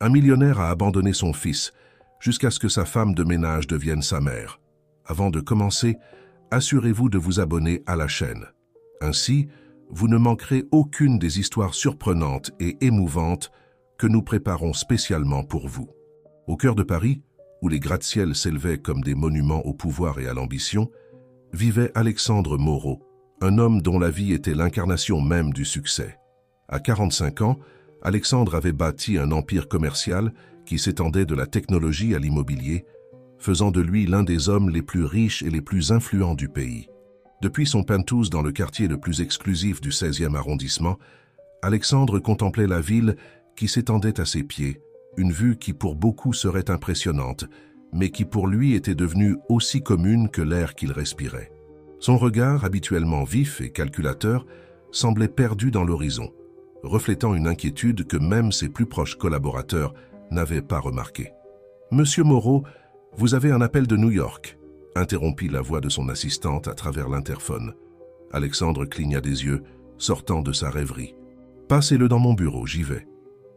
Un millionnaire a abandonné son fils jusqu'à ce que sa femme de ménage devienne sa mère. Avant de commencer, assurez-vous de vous abonner à la chaîne. Ainsi, vous ne manquerez aucune des histoires surprenantes et émouvantes que nous préparons spécialement pour vous. Au cœur de Paris, où les gratte-ciels s'élevaient comme des monuments au pouvoir et à l'ambition, vivait Alexandre Moreau, un homme dont la vie était l'incarnation même du succès. À 45 ans, Alexandre avait bâti un empire commercial qui s'étendait de la technologie à l'immobilier, faisant de lui l'un des hommes les plus riches et les plus influents du pays. Depuis son penthouse dans le quartier le plus exclusif du 16e arrondissement, Alexandre contemplait la ville qui s'étendait à ses pieds, une vue qui pour beaucoup serait impressionnante, mais qui pour lui était devenue aussi commune que l'air qu'il respirait. Son regard, habituellement vif et calculateur, semblait perdu dans l'horizon, reflétant une inquiétude que même ses plus proches collaborateurs n'avaient pas remarquée. « Monsieur Moreau, vous avez un appel de New York », interrompit la voix de son assistante à travers l'interphone. Alexandre cligna des yeux, sortant de sa rêverie. « Passez-le dans mon bureau, j'y vais. »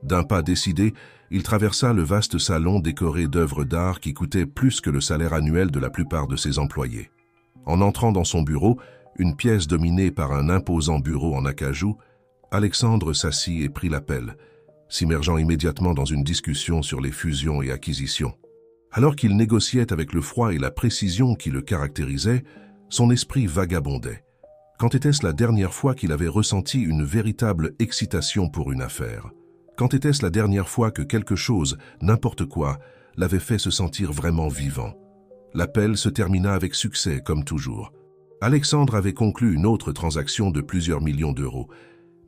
D'un pas décidé, il traversa le vaste salon décoré d'œuvres d'art qui coûtaient plus que le salaire annuel de la plupart de ses employés. En entrant dans son bureau, une pièce dominée par un imposant bureau en acajou, Alexandre s'assit et prit l'appel, s'immergeant immédiatement dans une discussion sur les fusions et acquisitions. Alors qu'il négociait avec le froid et la précision qui le caractérisaient, son esprit vagabondait. Quand était-ce la dernière fois qu'il avait ressenti une véritable excitation pour une affaire? Quand était-ce la dernière fois que quelque chose, n'importe quoi, l'avait fait se sentir vraiment vivant? L'appel se termina avec succès, comme toujours. Alexandre avait conclu une autre transaction de plusieurs millions d'euros,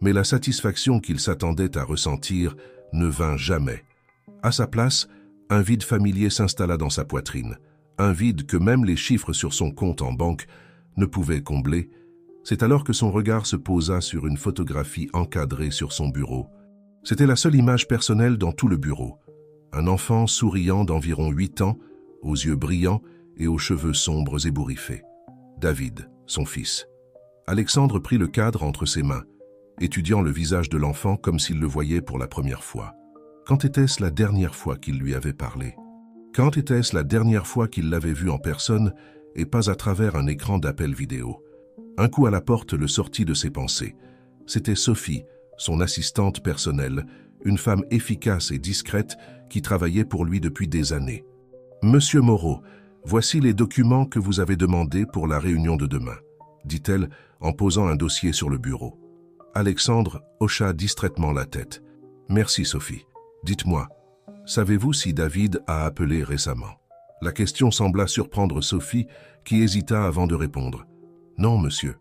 mais la satisfaction qu'il s'attendait à ressentir ne vint jamais. À sa place, un vide familier s'installa dans sa poitrine, un vide que même les chiffres sur son compte en banque ne pouvaient combler. C'est alors que son regard se posa sur une photographie encadrée sur son bureau. C'était la seule image personnelle dans tout le bureau. Un enfant souriant d'environ 8 ans, aux yeux brillants et aux cheveux sombres ébouriffés. David, son fils. Alexandre prit le cadre entre ses mains, étudiant le visage de l'enfant comme s'il le voyait pour la première fois. Quand était-ce la dernière fois qu'il lui avait parlé? Quand était-ce la dernière fois qu'il l'avait vu en personne et pas à travers un écran d'appel vidéo? Un coup à la porte le sortit de ses pensées. C'était Sophie, son assistante personnelle, une femme efficace et discrète qui travaillait pour lui depuis des années. « Monsieur Moreau, voici les documents que vous avez demandés pour la réunion de demain, » dit-elle en posant un dossier sur le bureau. Alexandre hocha distraitement la tête. « Merci Sophie. Dites-moi, savez-vous si David a appelé récemment ?» La question sembla surprendre Sophie, qui hésita avant de répondre. « Non, monsieur.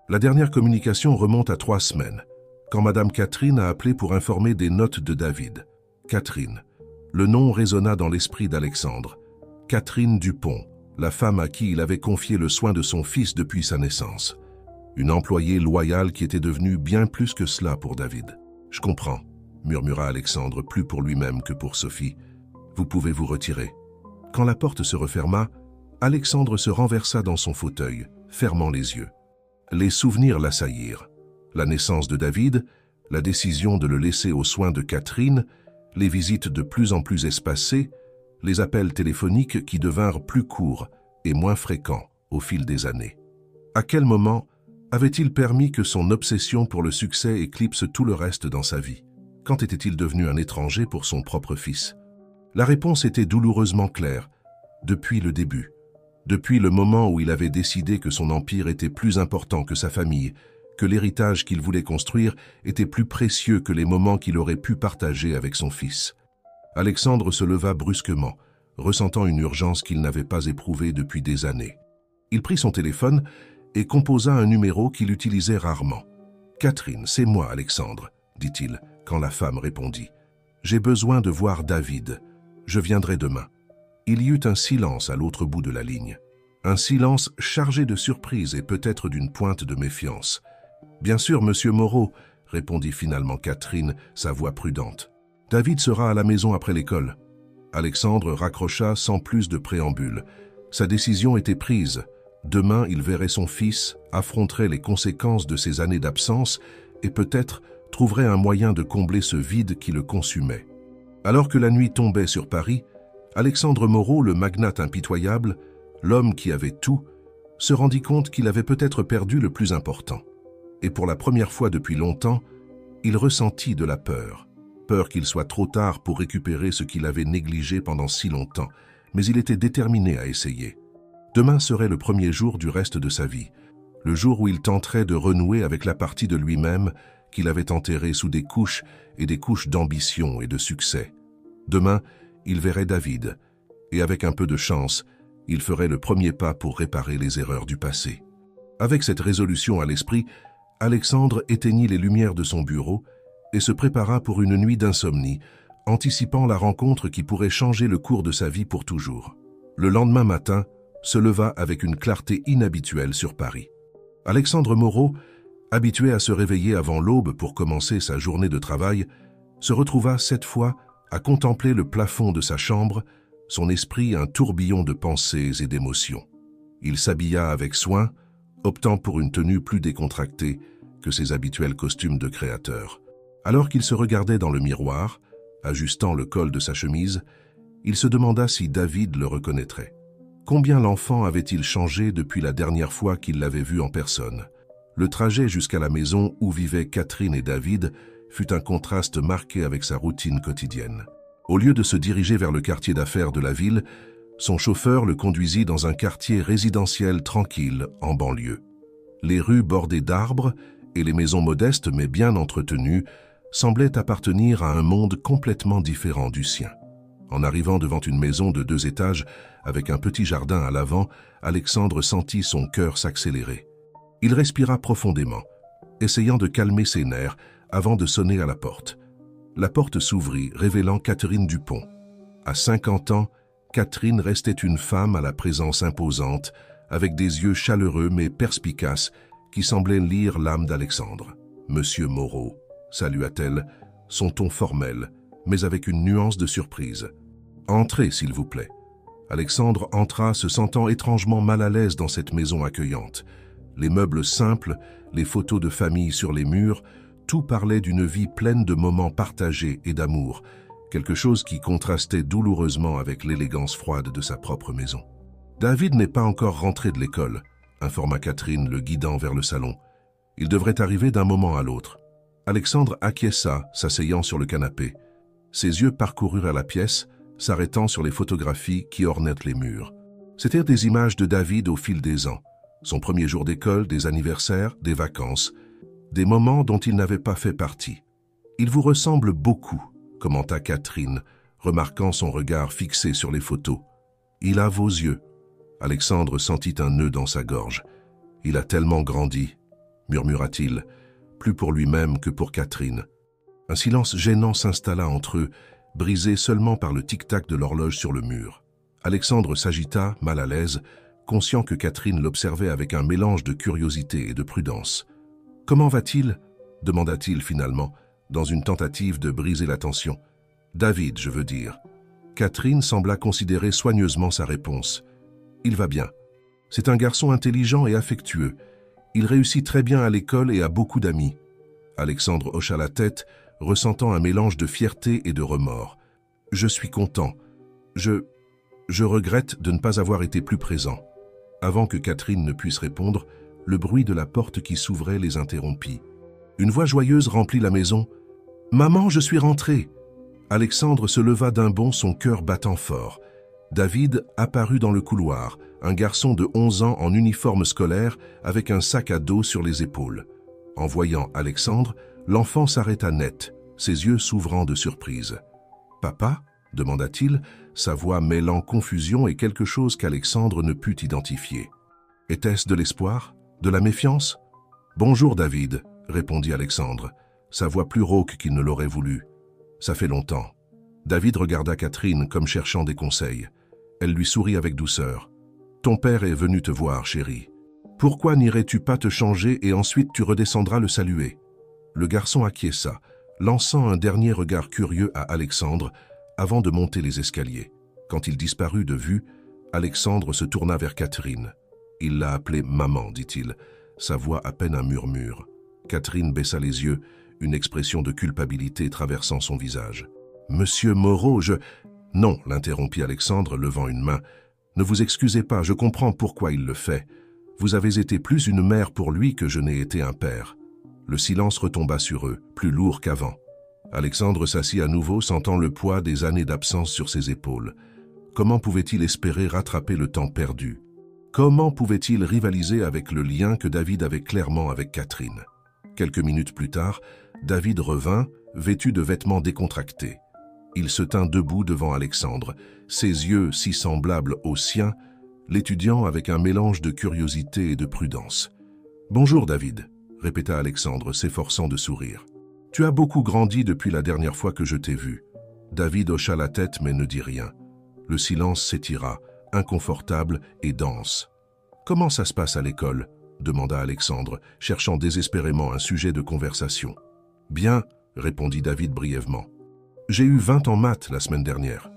La dernière communication remonte à 3 semaines. Quand Madame Catherine a appelé pour informer des notes de David. Catherine. Le nom résonna dans l'esprit d'Alexandre. Catherine Dupont, la femme à qui il avait confié le soin de son fils depuis sa naissance. Une employée loyale qui était devenue bien plus que cela pour David. « Je comprends », murmura Alexandre, plus pour lui-même que pour Sophie. « Vous pouvez vous retirer. » Quand la porte se referma, Alexandre se renversa dans son fauteuil, fermant les yeux. Les souvenirs l'assaillirent. La naissance de David, la décision de le laisser aux soins de Catherine, les visites de plus en plus espacées, les appels téléphoniques qui devinrent plus courts et moins fréquents au fil des années. À quel moment avait-il permis que son obsession pour le succès éclipse tout le reste dans sa vie? Quand était-il devenu un étranger pour son propre fils? La réponse était douloureusement claire, depuis le début, depuis le moment où il avait décidé que son empire était plus important que sa famille, que l'héritage qu'il voulait construire était plus précieux que les moments qu'il aurait pu partager avec son fils. Alexandre se leva brusquement, ressentant une urgence qu'il n'avait pas éprouvée depuis des années. Il prit son téléphone et composa un numéro qu'il utilisait rarement. « Catherine, c'est moi, Alexandre, » dit-il, quand la femme répondit. « J'ai besoin de voir David. Je viendrai demain. » Il y eut un silence à l'autre bout de la ligne. Un silence chargé de surprise et peut-être d'une pointe de méfiance. « Bien sûr, monsieur Moreau, » répondit finalement Catherine, sa voix prudente. « David sera à la maison après l'école. » Alexandre raccrocha sans plus de préambule. Sa décision était prise. Demain, il verrait son fils, affronterait les conséquences de ses années d'absence et peut-être trouverait un moyen de combler ce vide qui le consumait. Alors que la nuit tombait sur Paris, Alexandre Moreau, le magnate impitoyable, l'homme qui avait tout, se rendit compte qu'il avait peut-être perdu le plus important. Et pour la première fois depuis longtemps, il ressentit de la peur. Peur qu'il soit trop tard pour récupérer ce qu'il avait négligé pendant si longtemps, mais il était déterminé à essayer. Demain serait le premier jour du reste de sa vie, le jour où il tenterait de renouer avec la partie de lui-même qu'il avait enterrée sous des couches et des couches d'ambition et de succès. Demain, il verrait David, et avec un peu de chance, il ferait le premier pas pour réparer les erreurs du passé. Avec cette résolution à l'esprit, Alexandre éteignit les lumières de son bureau et se prépara pour une nuit d'insomnie, anticipant la rencontre qui pourrait changer le cours de sa vie pour toujours. Le lendemain matin, se leva avec une clarté inhabituelle sur Paris. Alexandre Moreau, habitué à se réveiller avant l'aube pour commencer sa journée de travail, se retrouva cette fois à contempler le plafond de sa chambre, son esprit un tourbillon de pensées et d'émotions. Il s'habilla avec soin, optant pour une tenue plus décontractée que ses habituels costumes de créateur. Alors qu'il se regardait dans le miroir, ajustant le col de sa chemise, il se demanda si David le reconnaîtrait. Combien l'enfant avait-il changé depuis la dernière fois qu'il l'avait vu en personne? Le trajet jusqu'à la maison où vivaient Catherine et David fut un contraste marqué avec sa routine quotidienne. Au lieu de se diriger vers le quartier d'affaires de la ville, son chauffeur le conduisit dans un quartier résidentiel tranquille en banlieue. Les rues bordées d'arbres et les maisons modestes mais bien entretenues semblaient appartenir à un monde complètement différent du sien. En arrivant devant une maison de 2 étages avec un petit jardin à l'avant, Alexandre sentit son cœur s'accélérer. Il respira profondément, essayant de calmer ses nerfs avant de sonner à la porte. La porte s'ouvrit, révélant Catherine Dupont. À 50 ans, Catherine restait une femme à la présence imposante, avec des yeux chaleureux mais perspicaces qui semblaient lire l'âme d'Alexandre. « Monsieur Moreau », salua-t-elle, son ton formel, mais avec une nuance de surprise. « Entrez, s'il vous plaît. » Alexandre entra, se sentant étrangement mal à l'aise dans cette maison accueillante. Les meubles simples, les photos de famille sur les murs, tout parlait d'une vie pleine de moments partagés et d'amour, quelque chose qui contrastait douloureusement avec l'élégance froide de sa propre maison. « David n'est pas encore rentré de l'école », informa Catherine, le guidant vers le salon. « Il devrait arriver d'un moment à l'autre. » Alexandre acquiesça, s'asseyant sur le canapé. Ses yeux parcoururent la pièce, s'arrêtant sur les photographies qui ornaient les murs. C'étaient des images de David au fil des ans. Son premier jour d'école, des anniversaires, des vacances, des moments dont il n'avait pas fait partie. « Il vous ressemble beaucoup », commenta Catherine, remarquant son regard fixé sur les photos. « Il a vos yeux. » Alexandre sentit un nœud dans sa gorge. « Il a tellement grandi », murmura-t-il, plus pour lui-même que pour Catherine. Un silence gênant s'installa entre eux, brisé seulement par le tic-tac de l'horloge sur le mur. Alexandre s'agita, mal à l'aise, conscient que Catherine l'observait avec un mélange de curiosité et de prudence. « Comment va-t-il » demanda-t-il finalement, dans une tentative de briser la tension. « David, je veux dire. » Catherine sembla considérer soigneusement sa réponse. « Il va bien. C'est un garçon intelligent et affectueux. Il réussit très bien à l'école et a beaucoup d'amis. » Alexandre hocha la tête, ressentant un mélange de fierté et de remords. « Je suis content. Je regrette de ne pas avoir été plus présent. » Avant que Catherine ne puisse répondre, le bruit de la porte qui s'ouvrait les interrompit. Une voix joyeuse remplit la maison. « Maman, je suis rentré !» Alexandre se leva d'un bond, son cœur battant fort. David apparut dans le couloir, un garçon de 11 ans en uniforme scolaire avec un sac à dos sur les épaules. En voyant Alexandre, l'enfant s'arrêta net, ses yeux s'ouvrant de surprise. « Papa ?» demanda-t-il, sa voix mêlant confusion et quelque chose qu'Alexandre ne put identifier. Était-ce de l'espoir? De la méfiance? « Bonjour David », répondit Alexandre, sa voix plus rauque qu'il ne l'aurait voulu. « Ça fait longtemps. » David regarda Catherine comme cherchant des conseils. Elle lui sourit avec douceur. « Ton père est venu te voir, chérie. Pourquoi n'irais-tu pas te changer et ensuite tu redescendras le saluer ?» Le garçon acquiesça, lançant un dernier regard curieux à Alexandre avant de monter les escaliers. Quand il disparut de vue, Alexandre se tourna vers Catherine. Il l'a appelée « maman », dit-il, sa voix à peine un murmure. Catherine baissa les yeux, une expression de culpabilité traversant son visage. « Monsieur Moreau, je... Non, l'interrompit Alexandre, levant une main. Ne vous excusez pas, je comprends pourquoi il le fait. Vous avez été plus une mère pour lui que je n'ai été un père. Le silence retomba sur eux, plus lourd qu'avant. Alexandre s'assit à nouveau, sentant le poids des années d'absence sur ses épaules. Comment pouvait-il espérer rattraper le temps perdu? Comment pouvait-il rivaliser avec le lien que David avait clairement avec Catherine? Quelques minutes plus tard, David revint, vêtu de vêtements décontractés. Il se tint debout devant Alexandre, ses yeux si semblables aux siens, l'étudiant avec un mélange de curiosité et de prudence. « Bonjour David », répéta Alexandre, s'efforçant de sourire. « Tu as beaucoup grandi depuis la dernière fois que je t'ai vu. » David hocha la tête mais ne dit rien. Le silence s'étira, inconfortable et dense. « Comment ça se passe à l'école » demanda Alexandre, cherchant désespérément un sujet de conversation. « Bien », répondit David brièvement. « J'ai eu 20 en maths la semaine dernière. »«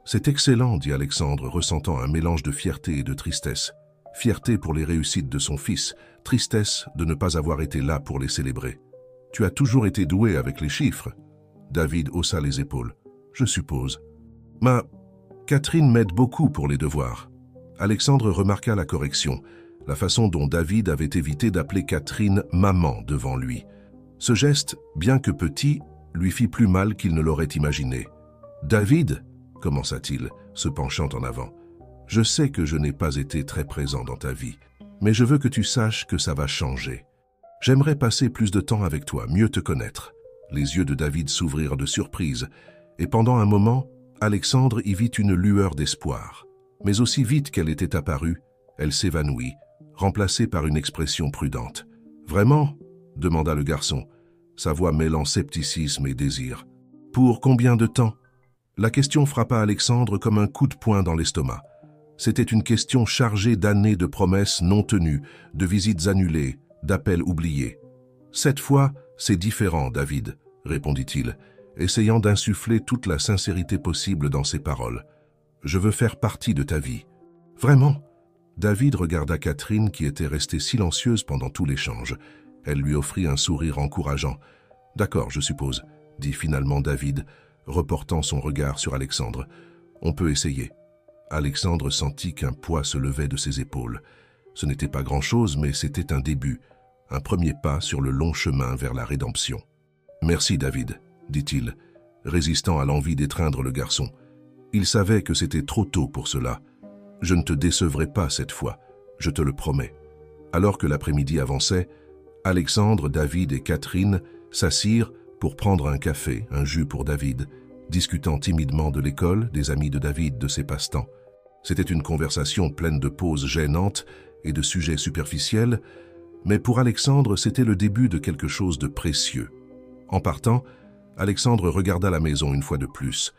C'est excellent, » dit Alexandre, ressentant un mélange de fierté et de tristesse. Fierté pour les réussites de son fils, tristesse de ne pas avoir été là pour les célébrer. « Tu as toujours été doué avec les chiffres ?» David haussa les épaules. « Je suppose. »« Catherine m'aide beaucoup pour les devoirs. » Alexandre remarqua la correction, la façon dont David avait évité d'appeler Catherine « maman » devant lui. Ce geste, bien que petit, lui fit plus mal qu'il ne l'aurait imaginé. « David » commença-t-il, se penchant en avant. « Je sais que je n'ai pas été très présent dans ta vie, mais je veux que tu saches que ça va changer. J'aimerais passer plus de temps avec toi, mieux te connaître. » Les yeux de David s'ouvrirent de surprise, et pendant un moment, Alexandre y vit une lueur d'espoir. Mais aussi vite qu'elle était apparue, elle s'évanouit, remplacée par une expression prudente. « Vraiment ?» demanda le garçon, sa voix mêlant scepticisme et désir. « Pour combien de temps ?» La question frappa Alexandre comme un coup de poing dans l'estomac. C'était une question chargée d'années de promesses non tenues, de visites annulées, d'appels oubliés. « Cette fois, c'est différent, David, » répondit-il, essayant d'insuffler toute la sincérité possible dans ses paroles. « Je veux faire partie de ta vie. »« Vraiment ?» David regarda Catherine qui était restée silencieuse pendant tout l'échange. Elle lui offrit un sourire encourageant. « D'accord, je suppose, » dit finalement David, reportant son regard sur Alexandre. « On peut essayer. » Alexandre sentit qu'un poids se levait de ses épaules. Ce n'était pas grand-chose, mais c'était un début, un premier pas sur le long chemin vers la rédemption. « Merci, David, » dit-il, résistant à l'envie d'étreindre le garçon. Il savait que c'était trop tôt pour cela. « Je ne te décevrai pas cette fois, je te le promets. » Alors que l'après-midi avançait, Alexandre, David et Catherine s'assirent pour prendre un café, un jus pour David, discutant timidement de l'école, des amis de David, de ses passe-temps. C'était une conversation pleine de pauses gênantes et de sujets superficiels, mais pour Alexandre, c'était le début de quelque chose de précieux. En partant, Alexandre regarda la maison une fois de plus.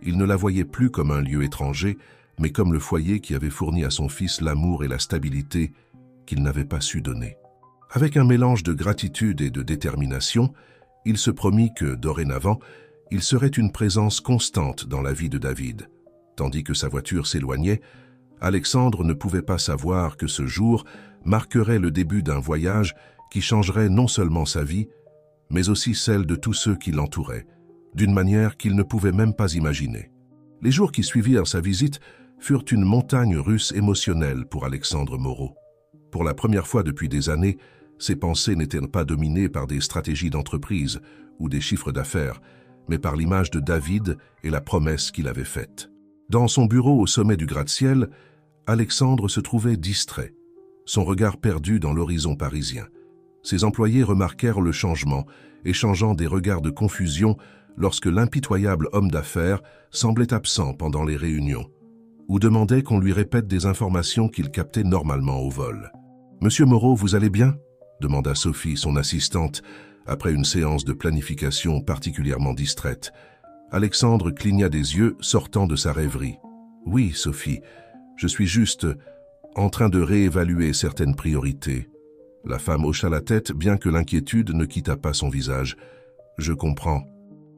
Il ne la voyait plus comme un lieu étranger, mais comme le foyer qui avait fourni à son fils l'amour et la stabilité qu'il n'avait pas su donner. Avec un mélange de gratitude et de détermination, il se promit que, dorénavant, il serait une présence constante dans la vie de David. Tandis que sa voiture s'éloignait, Alexandre ne pouvait pas savoir que ce jour marquerait le début d'un voyage qui changerait non seulement sa vie, mais aussi celle de tous ceux qui l'entouraient, d'une manière qu'il ne pouvait même pas imaginer. Les jours qui suivirent sa visite furent une montagne russe émotionnelle pour Alexandre Moreau. Pour la première fois depuis des années, ses pensées n'étaient pas dominées par des stratégies d'entreprise ou des chiffres d'affaires, mais par l'image de David et la promesse qu'il avait faite. Dans son bureau au sommet du gratte-ciel, Alexandre se trouvait distrait, son regard perdu dans l'horizon parisien. Ses employés remarquèrent le changement, échangeant des regards de confusion lorsque l'impitoyable homme d'affaires semblait absent pendant les réunions, ou demandait qu'on lui répète des informations qu'il captait normalement au vol. « Monsieur Moreau, vous allez bien ?» demanda Sophie, son assistante, après une séance de planification particulièrement distraite. Alexandre cligna des yeux, sortant de sa rêverie. « Oui, Sophie, je suis juste en train de réévaluer certaines priorités. » La femme hocha la tête, bien que l'inquiétude ne quittât pas son visage. « Je comprends.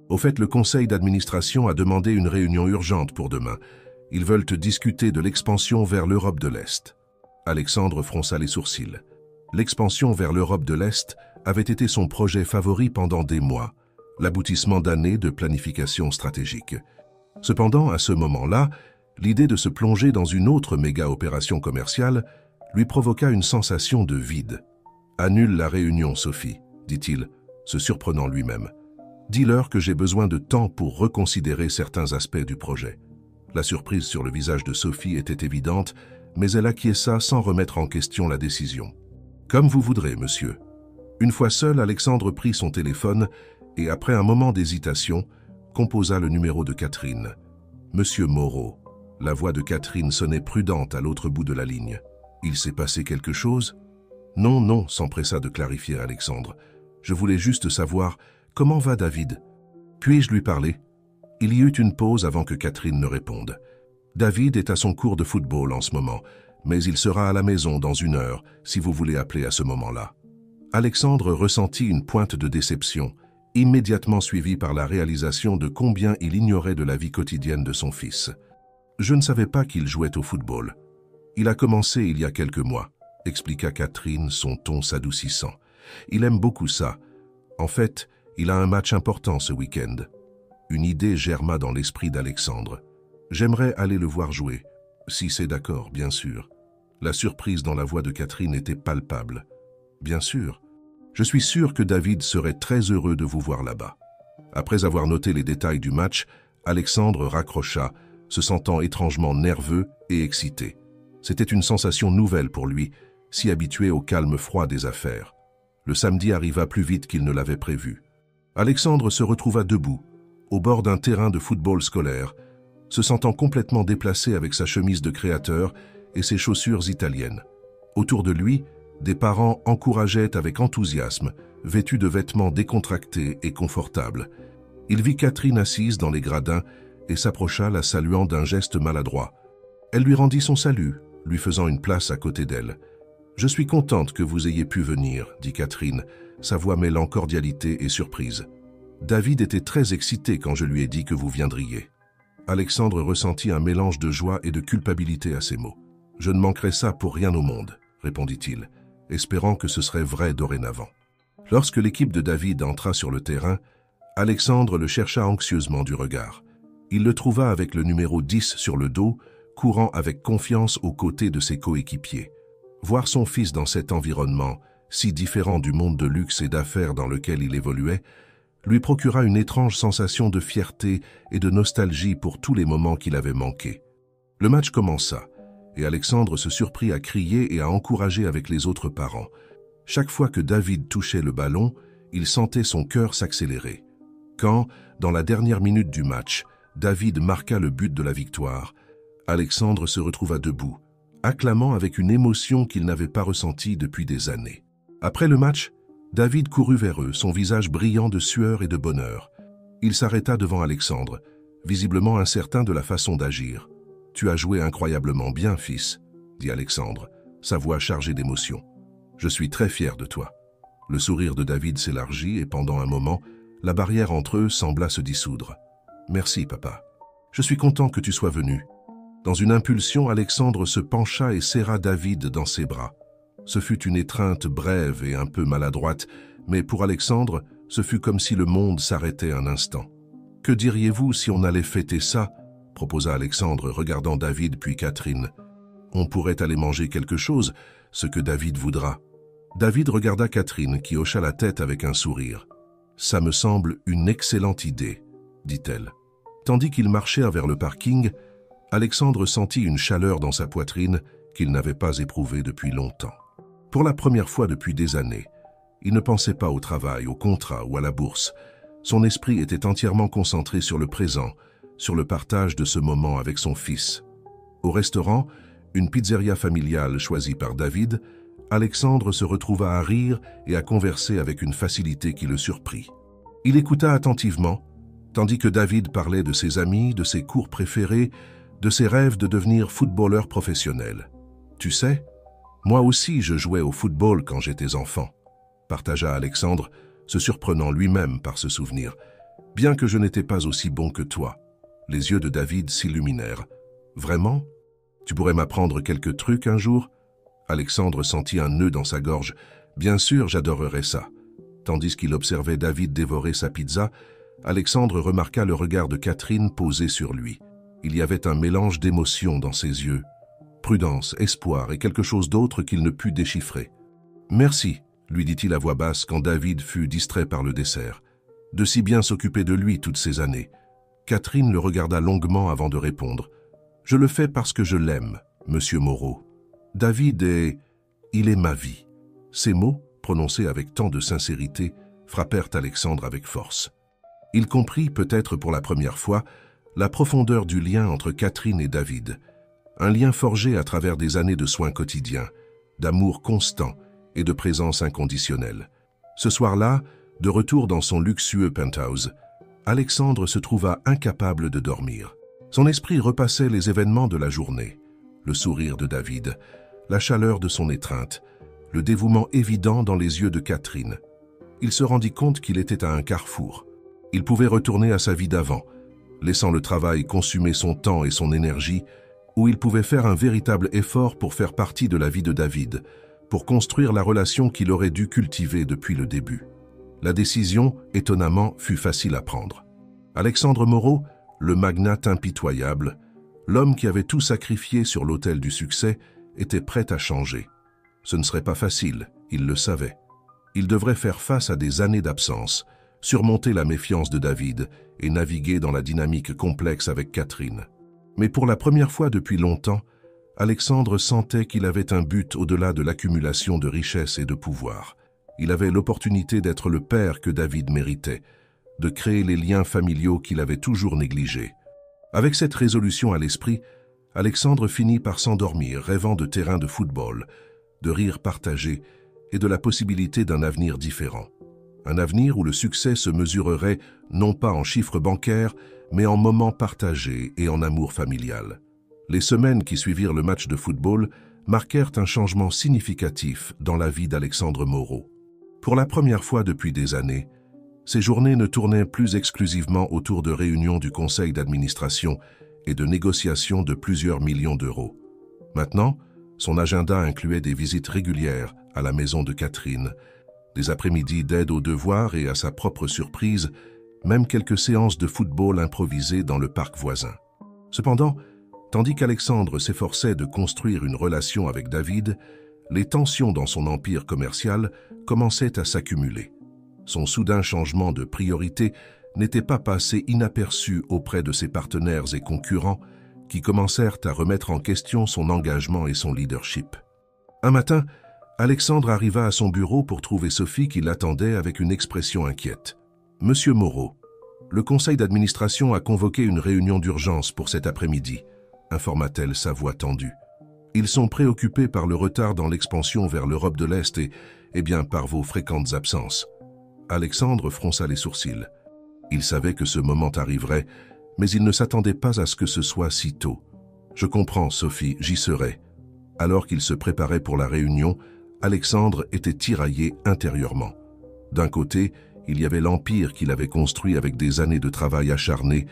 Au fait, le conseil d'administration a demandé une réunion urgente pour demain. Ils veulent discuter de l'expansion vers l'Europe de l'Est. » Alexandre fronça les sourcils. L'expansion vers l'Europe de l'Est avait été son projet favori pendant des mois. l'aboutissement d'années de planification stratégique. Cependant, à ce moment-là, l'idée de se plonger dans une autre méga-opération commerciale lui provoqua une sensation de vide. « Annule la réunion, Sophie, » dit-il, se surprenant lui-même. « Dis-leur que j'ai besoin de temps pour reconsidérer certains aspects du projet. » La surprise sur le visage de Sophie était évidente, mais elle acquiesça sans remettre en question la décision. « Comme vous voudrez, monsieur. » Une fois seul, Alexandre prit son téléphone et, après un moment d'hésitation, composa le numéro de Catherine. « Monsieur Moreau. » La voix de Catherine sonnait prudente à l'autre bout de la ligne. « Il s'est passé quelque chose ?»« Non, non, » s'empressa de clarifier Alexandre. « Je voulais juste savoir comment va David. Puis-je lui parler ?» Il y eut une pause avant que Catherine ne réponde. « David est à son cours de football en ce moment, mais il sera à la maison dans 1 heure, si vous voulez appeler à ce moment-là. » Alexandre ressentit une pointe de déception, immédiatement suivie par la réalisation de combien il ignorait de la vie quotidienne de son fils. « Je ne savais pas qu'il jouait au football. Il a commencé il y a quelques mois, » expliqua Catherine, son ton s'adoucissant. « Il aime beaucoup ça. En fait, il a un match important ce week-end. » Une idée germa dans l'esprit d'Alexandre. « J'aimerais aller le voir jouer, si c'est d'accord, bien sûr. » La surprise dans la voix de Catherine était palpable. « Bien sûr. Je suis sûr que David serait très heureux de vous voir là-bas. » Après avoir noté les détails du match, Alexandre raccrocha, se sentant étrangement nerveux et excité. C'était une sensation nouvelle pour lui, si habitué au calme froid des affaires. Le samedi arriva plus vite qu'il ne l'avait prévu. Alexandre se retrouva debout, au bord d'un terrain de football scolaire, se sentant complètement déplacé avec sa chemise de créateur et ses chaussures italiennes. Autour de lui, des parents encourageaient avec enthousiasme, vêtus de vêtements décontractés et confortables. Il vit Catherine assise dans les gradins et s'approcha, la saluant d'un geste maladroit. Elle lui rendit son salut, lui faisant une place à côté d'elle. « Je suis contente que vous ayez pu venir, » dit Catherine, sa voix mêlant cordialité et surprise. « David était très excité quand je lui ai dit que vous viendriez. » Alexandre ressentit un mélange de joie et de culpabilité à ces mots. « Je ne manquerai ça pour rien au monde, » répondit-il, espérant que ce serait vrai dorénavant. Lorsque l'équipe de David entra sur le terrain, Alexandre le chercha anxieusement du regard. Il le trouva avec le numéro 10 sur le dos, courant avec confiance aux côtés de ses coéquipiers. Voir son fils dans cet environnement, si différent du monde de luxe et d'affaires dans lequel il évoluait, lui procura une étrange sensation de fierté et de nostalgie pour tous les moments qu'il avait manqués. Le match commença, et Alexandre se surprit à crier et à encourager avec les autres parents. Chaque fois que David touchait le ballon, il sentait son cœur s'accélérer. Quand, dans la dernière minute du match, David marqua le but de la victoire, Alexandre se retrouva debout, acclamant avec une émotion qu'il n'avait pas ressentie depuis des années. Après le match, David courut vers eux, son visage brillant de sueur et de bonheur. Il s'arrêta devant Alexandre, visiblement incertain de la façon d'agir. « Tu as joué incroyablement bien, fils, » dit Alexandre, sa voix chargée d'émotion. « Je suis très fier de toi. » Le sourire de David s'élargit et pendant un moment, la barrière entre eux sembla se dissoudre. « Merci, papa. Je suis content que tu sois venu. » Dans une impulsion, Alexandre se pencha et serra David dans ses bras. Ce fut une étreinte brève et un peu maladroite, mais pour Alexandre, ce fut comme si le monde s'arrêtait un instant. « Que diriez-vous si on allait fêter ça ?» proposa Alexandre, regardant David puis Catherine. « On pourrait aller manger quelque chose, ce que David voudra. » David regarda Catherine, qui hocha la tête avec un sourire. « Ça me semble une excellente idée, » dit-elle. Tandis qu'ils marchèrent vers le parking, Alexandre sentit une chaleur dans sa poitrine qu'il n'avait pas éprouvée depuis longtemps. Pour la première fois depuis des années, il ne pensait pas au travail, au contrat ou à la bourse. Son esprit était entièrement concentré sur le présent, sur le partage de ce moment avec son fils. Au restaurant, une pizzeria familiale choisie par David, Alexandre se retrouva à rire et à converser avec une facilité qui le surprit. Il écouta attentivement, tandis que David parlait de ses amis, de ses cours préférés, de ses rêves de devenir footballeur professionnel. « Tu sais, moi aussi je jouais au football quand j'étais enfant », partagea Alexandre, se surprenant lui-même par ce souvenir. « Bien que je n'étais pas aussi bon que toi. » Les yeux de David s'illuminèrent. « Vraiment? Tu pourrais m'apprendre quelques trucs un jour ?» Alexandre sentit un nœud dans sa gorge. « Bien sûr, j'adorerais ça. » Tandis qu'il observait David dévorer sa pizza, Alexandre remarqua le regard de Catherine posé sur lui. Il y avait un mélange d'émotions dans ses yeux. Prudence, espoir et quelque chose d'autre qu'il ne put déchiffrer. « Merci », lui dit-il à voix basse quand David fut distrait par le dessert, « de si bien s'occuper de lui toutes ces années. » Catherine le regarda longuement avant de répondre. « Je le fais parce que je l'aime, monsieur Moreau. David est... il est ma vie. » Ces mots, prononcés avec tant de sincérité, frappèrent Alexandre avec force. Il comprit, peut-être pour la première fois, la profondeur du lien entre Catherine et David. Un lien forgé à travers des années de soins quotidiens, d'amour constant et de présence inconditionnelle. Ce soir-là, de retour dans son luxueux penthouse, Alexandre se trouva incapable de dormir. Son esprit repassait les événements de la journée, le sourire de David, la chaleur de son étreinte, le dévouement évident dans les yeux de Catherine. Il se rendit compte qu'il était à un carrefour. Il pouvait retourner à sa vie d'avant, laissant le travail consumer son temps et son énergie, ou il pouvait faire un véritable effort pour faire partie de la vie de David, pour construire la relation qu'il aurait dû cultiver depuis le début. La décision, étonnamment, fut facile à prendre. Alexandre Moreau, le magnate impitoyable, l'homme qui avait tout sacrifié sur l'autel du succès, était prêt à changer. Ce ne serait pas facile, il le savait. Il devrait faire face à des années d'absence, surmonter la méfiance de David et naviguer dans la dynamique complexe avec Catherine. Mais pour la première fois depuis longtemps, Alexandre sentait qu'il avait un but au-delà de l'accumulation de richesses et de pouvoir. Il avait l'opportunité d'être le père que David méritait, de créer les liens familiaux qu'il avait toujours négligés. Avec cette résolution à l'esprit, Alexandre finit par s'endormir, rêvant de terrains de football, de rires partagés et de la possibilité d'un avenir différent. Un avenir où le succès se mesurerait non pas en chiffres bancaires, mais en moments partagés et en amour familial. Les semaines qui suivirent le match de football marquèrent un changement significatif dans la vie d'Alexandre Moreau. Pour la première fois depuis des années, ses journées ne tournaient plus exclusivement autour de réunions du conseil d'administration et de négociations de plusieurs millions d'euros. Maintenant, son agenda incluait des visites régulières à la maison de Catherine, des après-midi d'aide aux devoirs et à sa propre surprise, même quelques séances de football improvisées dans le parc voisin. Cependant, tandis qu'Alexandre s'efforçait de construire une relation avec David, les tensions dans son empire commercial commençaient à s'accumuler. Son soudain changement de priorité n'était pas passé inaperçu auprès de ses partenaires et concurrents qui commencèrent à remettre en question son engagement et son leadership. Un matin, Alexandre arriva à son bureau pour trouver Sophie qui l'attendait avec une expression inquiète. « Monsieur Moreau, le conseil d'administration a convoqué une réunion d'urgence pour cet après-midi », informa-t-elle sa voix tendue. « Ils sont préoccupés par le retard dans l'expansion vers l'Europe de l'Est et bien par vos fréquentes absences. » Alexandre fronça les sourcils. Il savait que ce moment arriverait, mais il ne s'attendait pas à ce que ce soit si tôt. « Je comprends, Sophie, j'y serai. » Alors qu'il se préparait pour la réunion, Alexandre était tiraillé intérieurement. D'un côté, il y avait l'empire qu'il avait construit avec des années de travail acharné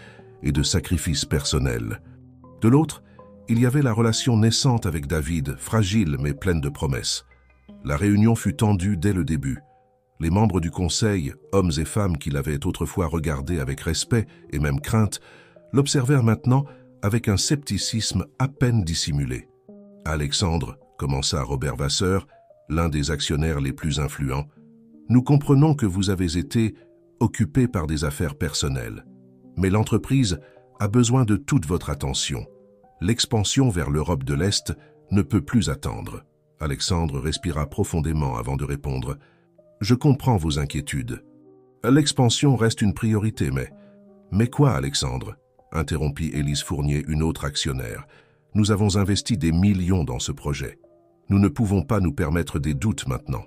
et de sacrifices personnels. De l'autre, il y avait la relation naissante avec David, fragile mais pleine de promesses. La réunion fut tendue dès le début. Les membres du conseil, hommes et femmes qui l'avaient autrefois regardé avec respect et même crainte, l'observèrent maintenant avec un scepticisme à peine dissimulé. « Alexandre, » commença Robert Vasseur, l'un des actionnaires les plus influents, « nous comprenons que vous avez été occupé par des affaires personnelles. Mais l'entreprise a besoin de toute votre attention. L'expansion vers l'Europe de l'Est ne peut plus attendre. » Alexandre respira profondément avant de répondre. « Je comprends vos inquiétudes. L'expansion reste une priorité, mais... » « Mais quoi, Alexandre ?» interrompit Élise Fournier, une autre actionnaire. « Nous avons investi des millions dans ce projet. Nous ne pouvons pas nous permettre des doutes maintenant. »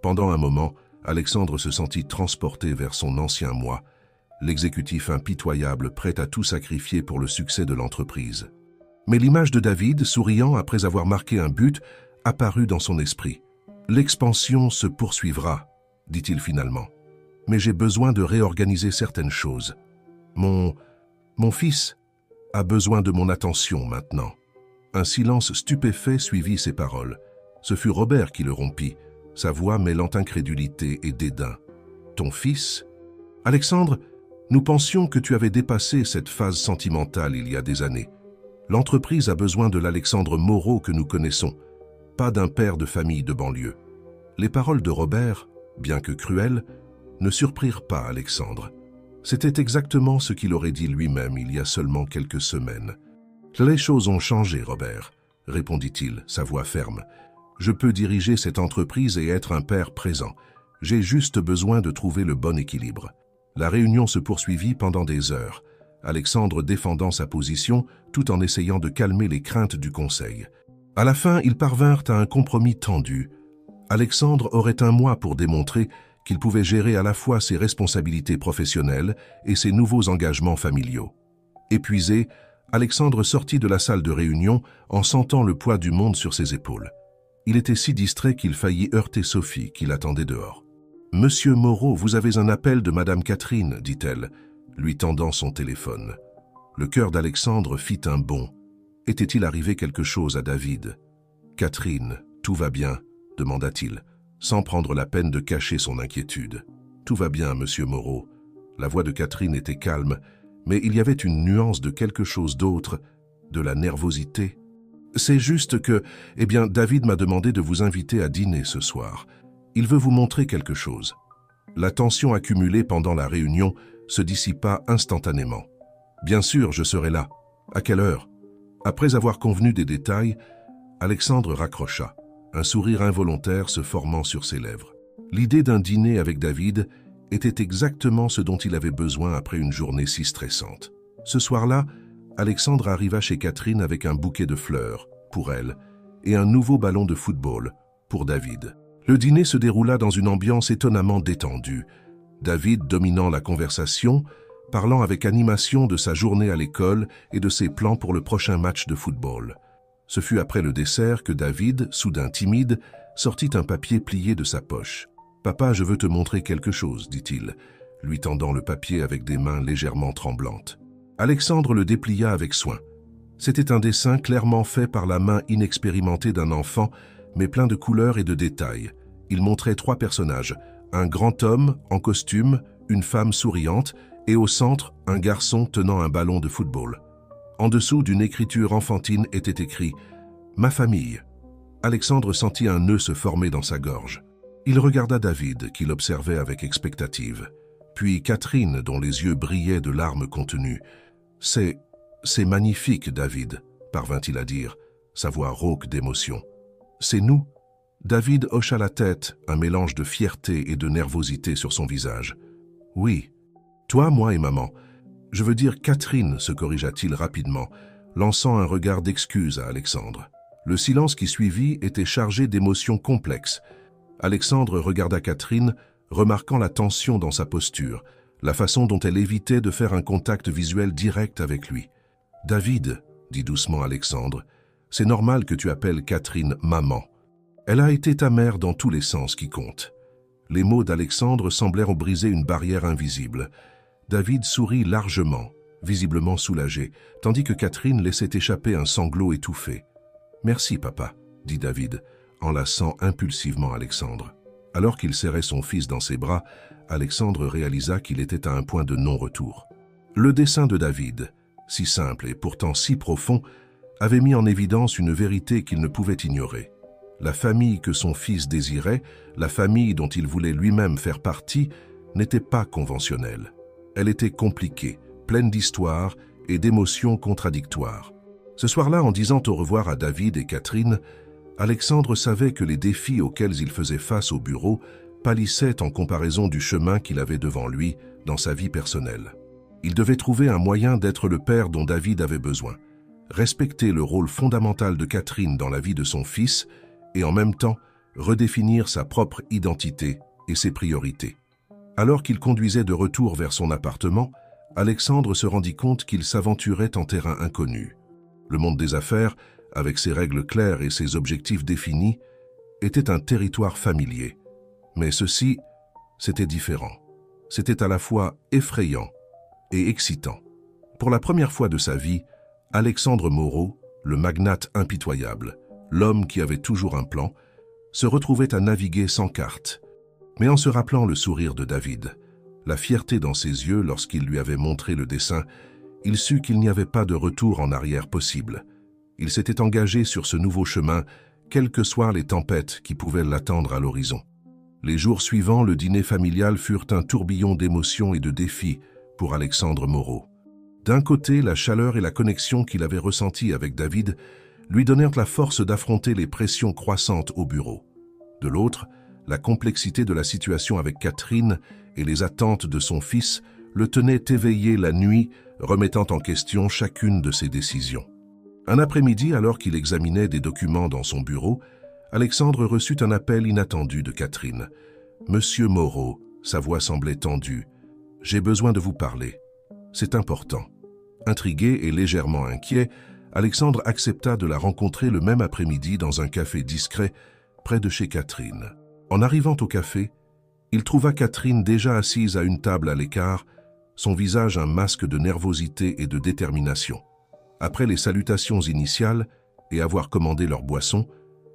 Pendant un moment, Alexandre se sentit transporté vers son ancien moi, l'exécutif impitoyable prêt à tout sacrifier pour le succès de l'entreprise. Mais l'image de David, souriant après avoir marqué un but, apparut dans son esprit. « L'expansion se poursuivra, » dit-il finalement. « Mais j'ai besoin de réorganiser certaines choses. Mon fils a besoin de mon attention maintenant. » Un silence stupéfait suivit ces paroles. Ce fut Robert qui le rompit, sa voix mêlant incrédulité et dédain. Ton fils? Alexandre, nous pensions que tu avais dépassé cette phase sentimentale il y a des années. L'entreprise a besoin de l'Alexandre Moreau que nous connaissons, pas d'un père de famille de banlieue. Les paroles de Robert, bien que cruelles, ne surprirent pas Alexandre. C'était exactement ce qu'il aurait dit lui-même il y a seulement quelques semaines. « Les choses ont changé, Robert, » répondit-il, sa voix ferme. « Je peux diriger cette entreprise et être un père présent. J'ai juste besoin de trouver le bon équilibre. » La réunion se poursuivit pendant des heures, Alexandre défendant sa position tout en essayant de calmer les craintes du conseil. À la fin, ils parvinrent à un compromis tendu. Alexandre aurait un mois pour démontrer qu'il pouvait gérer à la fois ses responsabilités professionnelles et ses nouveaux engagements familiaux. Épuisé, Alexandre sortit de la salle de réunion en sentant le poids du monde sur ses épaules. Il était si distrait qu'il faillit heurter Sophie, qui l'attendait dehors. « Monsieur Moreau, vous avez un appel de Madame Catherine, dit-elle, lui tendant son téléphone. Le cœur d'Alexandre fit un bond. Était-il arrivé quelque chose à David? « Catherine, tout va bien ?» demanda-t-il, sans prendre la peine de cacher son inquiétude. « Tout va bien, monsieur Moreau. » La voix de Catherine était calme, mais il y avait une nuance de quelque chose d'autre, de la nervosité. « C'est juste que, David m'a demandé de vous inviter à dîner ce soir. Il veut vous montrer quelque chose. » La tension accumulée pendant la réunion se dissipa instantanément. « Bien sûr, je serai là. À quelle heure ?» Après avoir convenu des détails, Alexandre raccrocha, un sourire involontaire se formant sur ses lèvres. L'idée d'un dîner avec David était exactement ce dont il avait besoin après une journée si stressante. Ce soir-là, Alexandre arriva chez Catherine avec un bouquet de fleurs, pour elle, et un nouveau ballon de football, pour David. Le dîner se déroula dans une ambiance étonnamment détendue, David dominant la conversation, parlant avec animation de sa journée à l'école et de ses plans pour le prochain match de football. Ce fut après le dessert que David, soudain timide, sortit un papier plié de sa poche. « Papa, je veux te montrer quelque chose, dit-il, lui tendant le papier avec des mains légèrement tremblantes. Alexandre le déplia avec soin. C'était un dessin clairement fait par la main inexpérimentée d'un enfant, mais plein de couleurs et de détails. Il montrait 3 personnages, un grand homme en costume, une femme souriante, et au centre, un garçon tenant un ballon de football. En dessous d'une écriture enfantine était écrit « Ma famille ». Alexandre sentit un nœud se former dans sa gorge. Il regarda David, qui l'observait avec expectative. Puis Catherine, dont les yeux brillaient de larmes contenues. « C'est magnifique, David », parvint-il à dire, sa voix rauque d'émotion. « C'est nous ?» David hocha la tête, un mélange de fierté et de nervosité sur son visage. « Oui, toi, moi et maman. Je veux dire Catherine, se corrigea-t-il rapidement, lançant un regard d'excuse à Alexandre. Le silence qui suivit était chargé d'émotions complexes. Alexandre regarda Catherine, remarquant la tension dans sa posture, la façon dont elle évitait de faire un contact visuel direct avec lui. « David, » dit doucement Alexandre, « c'est normal que tu appelles Catherine « maman ». Elle a été ta mère dans tous les sens qui comptent. » Les mots d'Alexandre semblèrent briser une barrière invisible. David sourit largement, visiblement soulagé, tandis que Catherine laissait échapper un sanglot étouffé. « Merci, papa, » dit David, enlaçant impulsivement Alexandre. Alors qu'il serrait son fils dans ses bras, Alexandre réalisa qu'il était à un point de non-retour. Le dessin de David, si simple et pourtant si profond, avait mis en évidence une vérité qu'il ne pouvait ignorer. La famille que son fils désirait, la famille dont il voulait lui-même faire partie, n'était pas conventionnelle. Elle était compliquée, pleine d'histoires et d'émotions contradictoires. Ce soir-là, en disant au revoir à David et Catherine, Alexandre savait que les défis auxquels il faisait face au bureau pâlissaient en comparaison du chemin qu'il avait devant lui dans sa vie personnelle. Il devait trouver un moyen d'être le père dont David avait besoin, respecter le rôle fondamental de Catherine dans la vie de son fils et en même temps redéfinir sa propre identité et ses priorités. Alors qu'il conduisait de retour vers son appartement, Alexandre se rendit compte qu'il s'aventurait en terrain inconnu. Le monde des affaires, avec ses règles claires et ses objectifs définis, était un territoire familier. Mais ceci, c'était différent. C'était à la fois effrayant et excitant. Pour la première fois de sa vie, Alexandre Moreau, le magnate impitoyable, l'homme qui avait toujours un plan, se retrouvait à naviguer sans carte. Mais en se rappelant le sourire de David, la fierté dans ses yeux lorsqu'il lui avait montré le dessin, il sut qu'il n'y avait pas de retour en arrière possible. Il s'était engagé sur ce nouveau chemin, quelles que soient les tempêtes qui pouvaient l'attendre à l'horizon. Les jours suivants, le dîner familial furent un tourbillon d'émotions et de défis pour Alexandre Moreau. D'un côté, la chaleur et la connexion qu'il avait ressentie avec David lui donnèrent la force d'affronter les pressions croissantes au bureau. De l'autre, la complexité de la situation avec Catherine et les attentes de son fils le tenaient éveillé la nuit, remettant en question chacune de ses décisions. Un après-midi, alors qu'il examinait des documents dans son bureau, Alexandre reçut un appel inattendu de Catherine. « Monsieur Moreau », sa voix semblait tendue, « j'ai besoin de vous parler. C'est important. » Intrigué et légèrement inquiet, Alexandre accepta de la rencontrer le même après-midi dans un café discret près de chez Catherine. En arrivant au café, il trouva Catherine déjà assise à une table à l'écart, son visage un masque de nervosité et de détermination. Après les salutations initiales et avoir commandé leur boisson,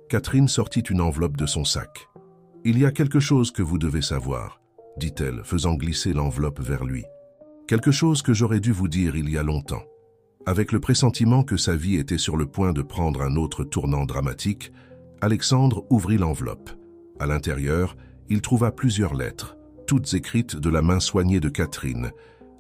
Catherine sortit une enveloppe de son sac. « Il y a quelque chose que vous devez savoir, » dit-elle, faisant glisser l'enveloppe vers lui. « Quelque chose que j'aurais dû vous dire il y a longtemps. » Avec le pressentiment que sa vie était sur le point de prendre un autre tournant dramatique, Alexandre ouvrit l'enveloppe. À l'intérieur, il trouva plusieurs lettres, toutes écrites de la main soignée de Catherine,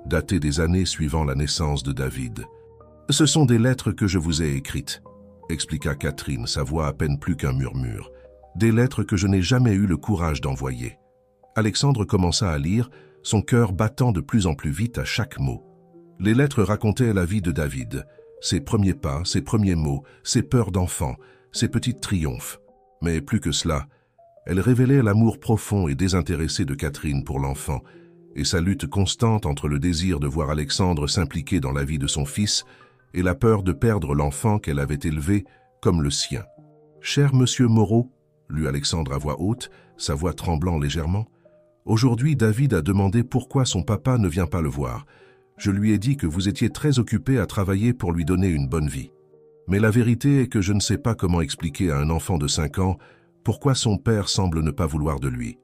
datées des années suivant la naissance de David. « Ce sont des lettres que je vous ai écrites, » expliqua Catherine, sa voix à peine plus qu'un murmure. « Des lettres que je n'ai jamais eu le courage d'envoyer. » Alexandre commença à lire, son cœur battant de plus en plus vite à chaque mot. Les lettres racontaient la vie de David, ses premiers pas, ses premiers mots, ses peurs d'enfant, ses petits triomphes. Mais plus que cela, elles révélaient l'amour profond et désintéressé de Catherine pour l'enfant et sa lutte constante entre le désir de voir Alexandre s'impliquer dans la vie de son fils et la peur de perdre l'enfant qu'elle avait élevé comme le sien. « Cher monsieur Moreau », lut Alexandre à voix haute, sa voix tremblant légèrement, « aujourd'hui David a demandé pourquoi son papa ne vient pas le voir. Je lui ai dit que vous étiez très occupé à travailler pour lui donner une bonne vie. Mais la vérité est que je ne sais pas comment expliquer à un enfant de 5 ans pourquoi son père semble ne pas vouloir de lui. »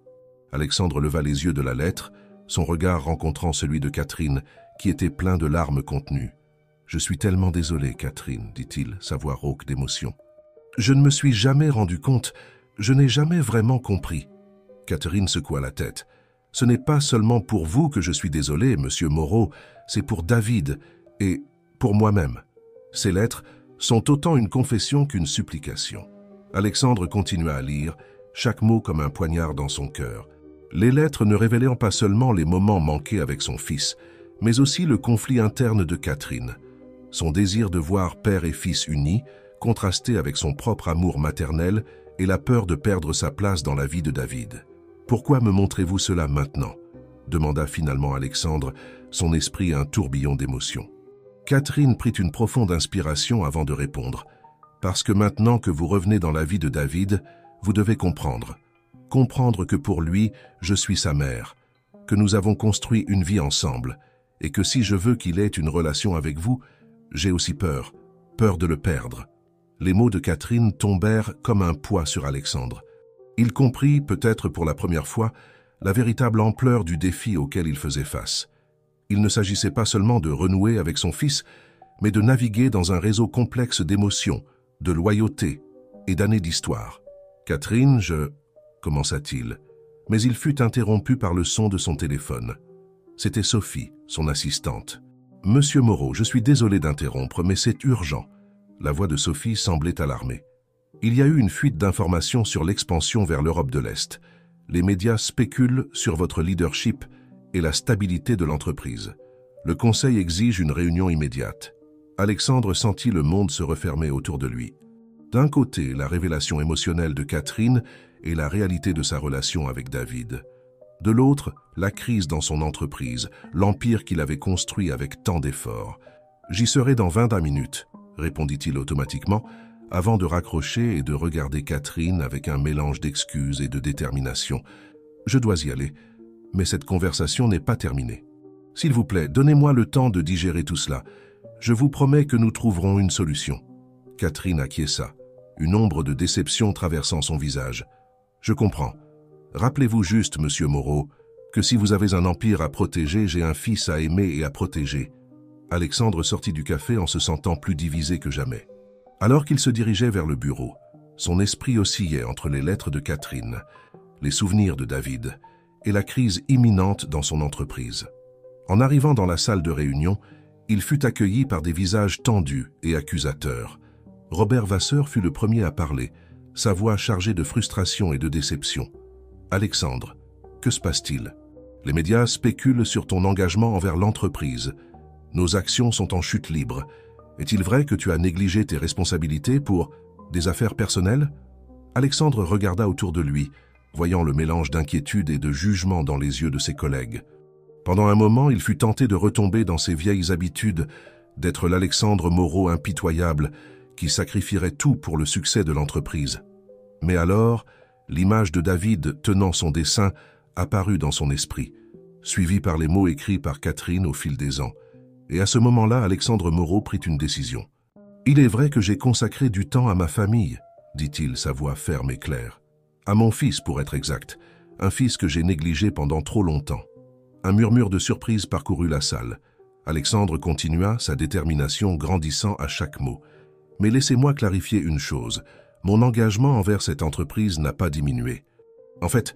Alexandre leva les yeux de la lettre, son regard rencontrant celui de Catherine, qui était plein de larmes contenues. « Je suis tellement désolé, Catherine, dit-il, sa voix rauque d'émotion. Je ne me suis jamais rendu compte, je n'ai jamais vraiment compris. » Catherine secoua la tête. « Ce n'est pas seulement pour vous que je suis désolé, monsieur Moreau, c'est pour David et pour moi-même. Ces lettres sont autant une confession qu'une supplication. » Alexandre continua à lire, chaque mot comme un poignard dans son cœur. Les lettres ne révélaient pas seulement les moments manqués avec son fils, mais aussi le conflit interne de Catherine. Son désir de voir père et fils unis, contrasté avec son propre amour maternel et la peur de perdre sa place dans la vie de David. « Pourquoi me montrez-vous cela maintenant ?» demanda finalement Alexandre, son esprit un tourbillon d'émotions. Catherine prit une profonde inspiration avant de répondre. « Parce que maintenant que vous revenez dans la vie de David, vous devez comprendre. Comprendre que pour lui, je suis sa mère, que nous avons construit une vie ensemble, et que si je veux qu'il ait une relation avec vous, j'ai aussi peur de le perdre. » Les mots de Catherine tombèrent comme un poids sur Alexandre. Il comprit, peut-être pour la première fois, la véritable ampleur du défi auquel il faisait face. Il ne s'agissait pas seulement de renouer avec son fils, mais de naviguer dans un réseau complexe d'émotions, de loyauté et d'années d'histoire. « Catherine, commença-t-il, mais il fut interrompu par le son de son téléphone. C'était Sophie, son assistante. « Monsieur Moreau, je suis désolé d'interrompre, mais c'est urgent. » La voix de Sophie semblait alarmée. « Il y a eu une fuite d'informations sur l'expansion vers l'Europe de l'Est. Les médias spéculent sur votre leadership et la stabilité de l'entreprise. Le conseil exige une réunion immédiate. » Alexandre sentit le monde se refermer autour de lui. D'un côté, la révélation émotionnelle de Catherine et la réalité de sa relation avec David. De l'autre, la crise dans son entreprise, l'empire qu'il avait construit avec tant d'efforts. « J'y serai dans 20 minutes, » répondit-il automatiquement, avant de raccrocher et de regarder Catherine avec un mélange d'excuses et de détermination. « Je dois y aller, mais cette conversation n'est pas terminée. S'il vous plaît, donnez-moi le temps de digérer tout cela. Je vous promets que nous trouverons une solution. » Catherine acquiesça, une ombre de déception traversant son visage. « Je comprends. Rappelez-vous juste, monsieur Moreau, que si vous avez un empire à protéger, j'ai un fils à aimer et à protéger. » Alexandre sortit du café en se sentant plus divisé que jamais. Alors qu'il se dirigeait vers le bureau, son esprit oscillait entre les lettres de Catherine, les souvenirs de David et la crise imminente dans son entreprise. En arrivant dans la salle de réunion, il fut accueilli par des visages tendus et accusateurs. Robert Vasseur fut le premier à parler, sa voix chargée de frustration et de déception. « Alexandre, que se passe-t-il? Les médias spéculent sur ton engagement envers l'entreprise. Nos actions sont en chute libre. Est-il vrai que tu as négligé tes responsabilités pour des affaires personnelles ?» Alexandre regarda autour de lui, voyant le mélange d'inquiétude et de jugement dans les yeux de ses collègues. Pendant un moment, il fut tenté de retomber dans ses vieilles habitudes, d'être l'Alexandre Moreau impitoyable, qui sacrifierait tout pour le succès de l'entreprise. Mais alors, l'image de David tenant son dessin apparut dans son esprit, suivi par les mots écrits par Catherine au fil des ans. Et à ce moment-là, Alexandre Moreau prit une décision. « Il est vrai que j'ai consacré du temps à ma famille, » dit-il, sa voix ferme et claire. « À mon fils, pour être exact, un fils que j'ai négligé pendant trop longtemps. » Un murmure de surprise parcourut la salle. Alexandre continua, sa détermination grandissant à chaque mot. « Mais laissez-moi clarifier une chose. Mon engagement envers cette entreprise n'a pas diminué. En fait,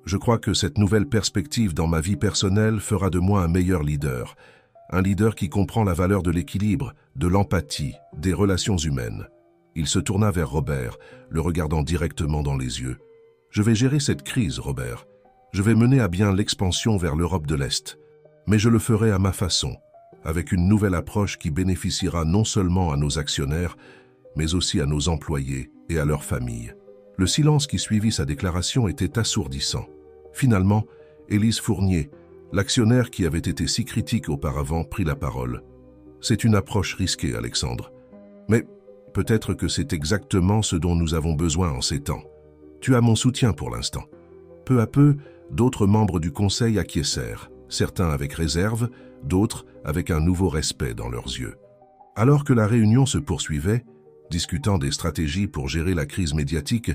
je crois que cette nouvelle perspective dans ma vie personnelle fera de moi un meilleur leader. Un leader qui comprend la valeur de l'équilibre, de l'empathie, des relations humaines. » Il se tourna vers Robert, le regardant directement dans les yeux. « Je vais gérer cette crise, Robert. Je vais mener à bien l'expansion vers l'Europe de l'Est. Mais je le ferai à ma façon, avec une nouvelle approche qui bénéficiera non seulement à nos actionnaires, mais aussi à nos employés et à leurs familles. » Le silence qui suivit sa déclaration était assourdissant. Finalement, Élise Fournier, l'actionnaire qui avait été si critique auparavant, prit la parole. « C'est une approche risquée, Alexandre. Mais peut-être que c'est exactement ce dont nous avons besoin en ces temps. Tu as mon soutien pour l'instant. » Peu à peu, d'autres membres du conseil acquiescèrent, certains avec réserve, d'autres avec un nouveau respect dans leurs yeux. Alors que la réunion se poursuivait, discutant des stratégies pour gérer la crise médiatique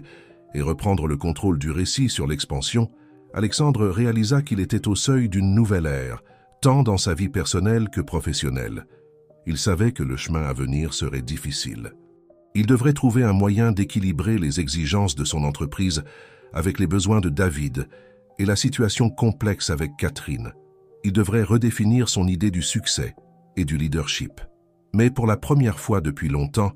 et reprendre le contrôle du récit sur l'expansion, Alexandre réalisa qu'il était au seuil d'une nouvelle ère, tant dans sa vie personnelle que professionnelle. Il savait que le chemin à venir serait difficile. Il devrait trouver un moyen d'équilibrer les exigences de son entreprise avec les besoins de David et la situation complexe avec Catherine. Il devrait redéfinir son idée du succès et du leadership. Mais pour la première fois depuis longtemps,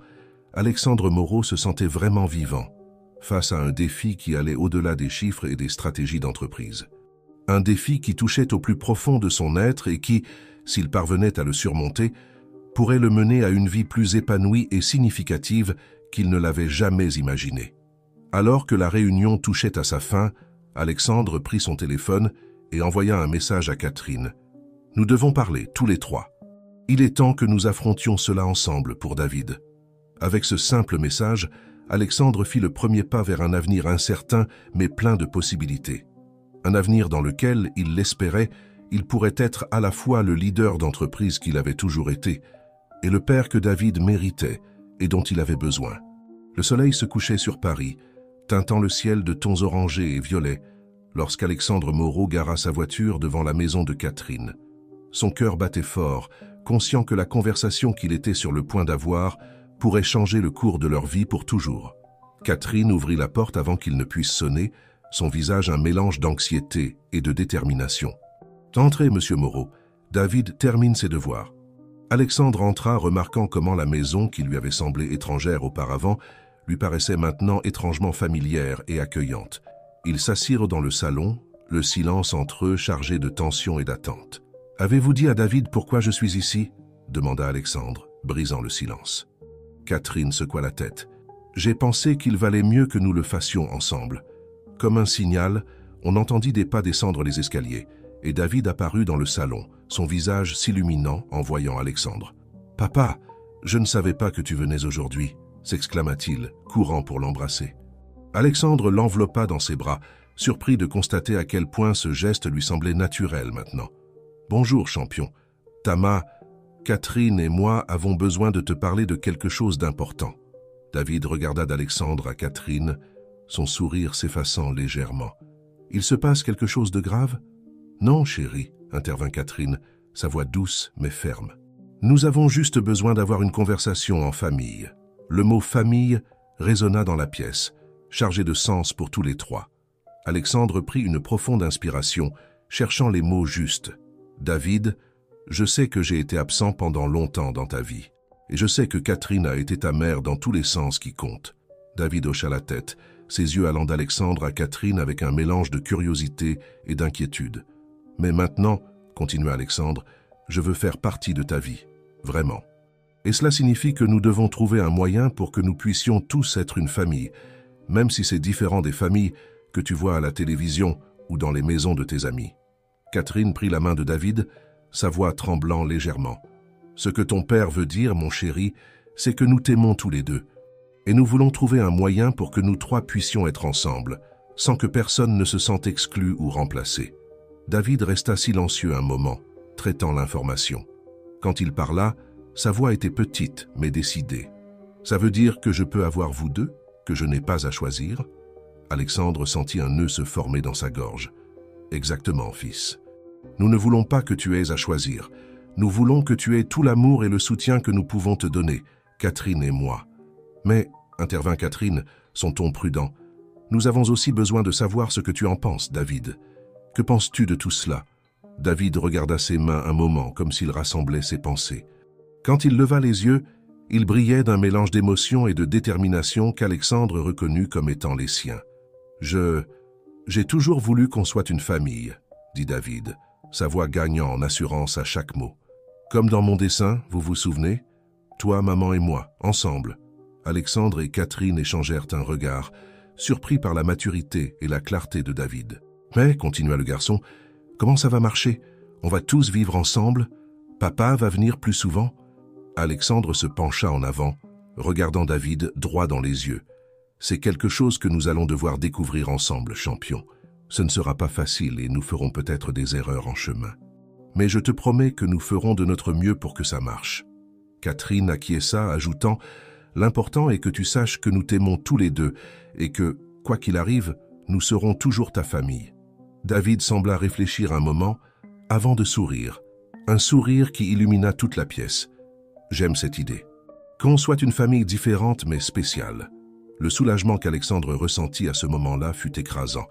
Alexandre Moreau se sentait vraiment vivant, face à un défi qui allait au-delà des chiffres et des stratégies d'entreprise. Un défi qui touchait au plus profond de son être et qui, s'il parvenait à le surmonter, pourrait le mener à une vie plus épanouie et significative qu'il ne l'avait jamais imaginée. Alors que la réunion touchait à sa fin, Alexandre prit son téléphone et envoya un message à Catherine. « Nous devons parler, tous les trois. Il est temps que nous affrontions cela ensemble pour David. » Avec ce simple message, Alexandre fit le premier pas vers un avenir incertain mais plein de possibilités. Un avenir dans lequel, il l'espérait, il pourrait être à la fois le leader d'entreprise qu'il avait toujours été et le père que David méritait et dont il avait besoin. Le soleil se couchait sur Paris, teintant le ciel de tons orangés et violets, lorsqu'Alexandre Moreau gara sa voiture devant la maison de Catherine. Son cœur battait fort, conscient que la conversation qu'il était sur le point d'avoir pourrait changer le cours de leur vie pour toujours. Catherine ouvrit la porte avant qu'il ne puisse sonner, son visage un mélange d'anxiété et de détermination. « Entrez, monsieur Moreau. David termine ses devoirs. » Alexandre entra, remarquant comment la maison, qui lui avait semblé étrangère auparavant, lui paraissait maintenant étrangement familière et accueillante. Ils s'assirent dans le salon, le silence entre eux chargé de tension et d'attente. « Avez-vous dit à David pourquoi je suis ici ?» demanda Alexandre, brisant le silence. Catherine secoua la tête. « J'ai pensé qu'il valait mieux que nous le fassions ensemble. » Comme un signal, on entendit des pas descendre les escaliers, et David apparut dans le salon, son visage s'illuminant en voyant Alexandre. « Papa, je ne savais pas que tu venais aujourd'hui » s'exclama-t-il, courant pour l'embrasser. Alexandre l'enveloppa dans ses bras, surpris de constater à quel point ce geste lui semblait naturel maintenant. « Bonjour, champion. Tama, Catherine et moi avons besoin de te parler de quelque chose d'important. » David regarda d'Alexandre à Catherine, son sourire s'effaçant légèrement. Il se passe quelque chose de grave? Non, chérie, intervint Catherine, sa voix douce mais ferme. Nous avons juste besoin d'avoir une conversation en famille. Le mot « famille » résonna dans la pièce, chargé de sens pour tous les trois. Alexandre prit une profonde inspiration, cherchant les mots justes. « David, je sais que j'ai été absent pendant longtemps dans ta vie. Et je sais que Catherine a été ta mère dans tous les sens qui comptent. » David hocha la tête, ses yeux allant d'Alexandre à Catherine avec un mélange de curiosité et d'inquiétude. « Mais maintenant, continua Alexandre, je veux faire partie de ta vie, vraiment. Et cela signifie que nous devons trouver un moyen pour que nous puissions tous être une famille, même si c'est différent des familles que tu vois à la télévision ou dans les maisons de tes amis. » Catherine prit la main de David, sa voix tremblant légèrement. « Ce que ton père veut dire, mon chéri, c'est que nous t'aimons tous les deux. Et nous voulons trouver un moyen pour que nous trois puissions être ensemble, sans que personne ne se sente exclu ou remplacé. » David resta silencieux un moment, traitant l'information. Quand il parla, sa voix était petite mais décidée. « Ça veut dire que je peux avoir vous deux, que je n'ai pas à choisir ?» Alexandre sentit un nœud se former dans sa gorge. « Exactement, fils. Nous ne voulons pas que tu aies à choisir. Nous voulons que tu aies tout l'amour et le soutien que nous pouvons te donner, Catherine et moi. Mais, intervint Catherine, son ton prudent, nous avons aussi besoin de savoir ce que tu en penses, David. Que penses-tu de tout cela ?» David regarda ses mains un moment comme s'il rassemblait ses pensées. Quand il leva les yeux, il brillait d'un mélange d'émotion et de détermination qu'Alexandre reconnut comme étant les siens. « J'ai toujours voulu qu'on soit une famille, » dit David, sa voix gagnant en assurance à chaque mot. « Comme dans mon dessin, vous vous souvenez? Toi, maman et moi, ensemble. » Alexandre et Catherine échangèrent un regard, surpris par la maturité et la clarté de David. « Mais, continua le garçon, comment ça va marcher? On va tous vivre ensemble? Papa va venir plus souvent? » Alexandre se pencha en avant, regardant David droit dans les yeux. « C'est quelque chose que nous allons devoir découvrir ensemble, champion. Ce ne sera pas facile et nous ferons peut-être des erreurs en chemin. Mais je te promets que nous ferons de notre mieux pour que ça marche. » Catherine acquiesça, ajoutant « L'important est que tu saches que nous t'aimons tous les deux et que, quoi qu'il arrive, nous serons toujours ta famille. » David sembla réfléchir un moment avant de sourire, un sourire qui illumina toute la pièce. « J'aime cette idée. Qu'on soit une famille différente mais spéciale. » Le soulagement qu'Alexandre ressentit à ce moment-là fut écrasant.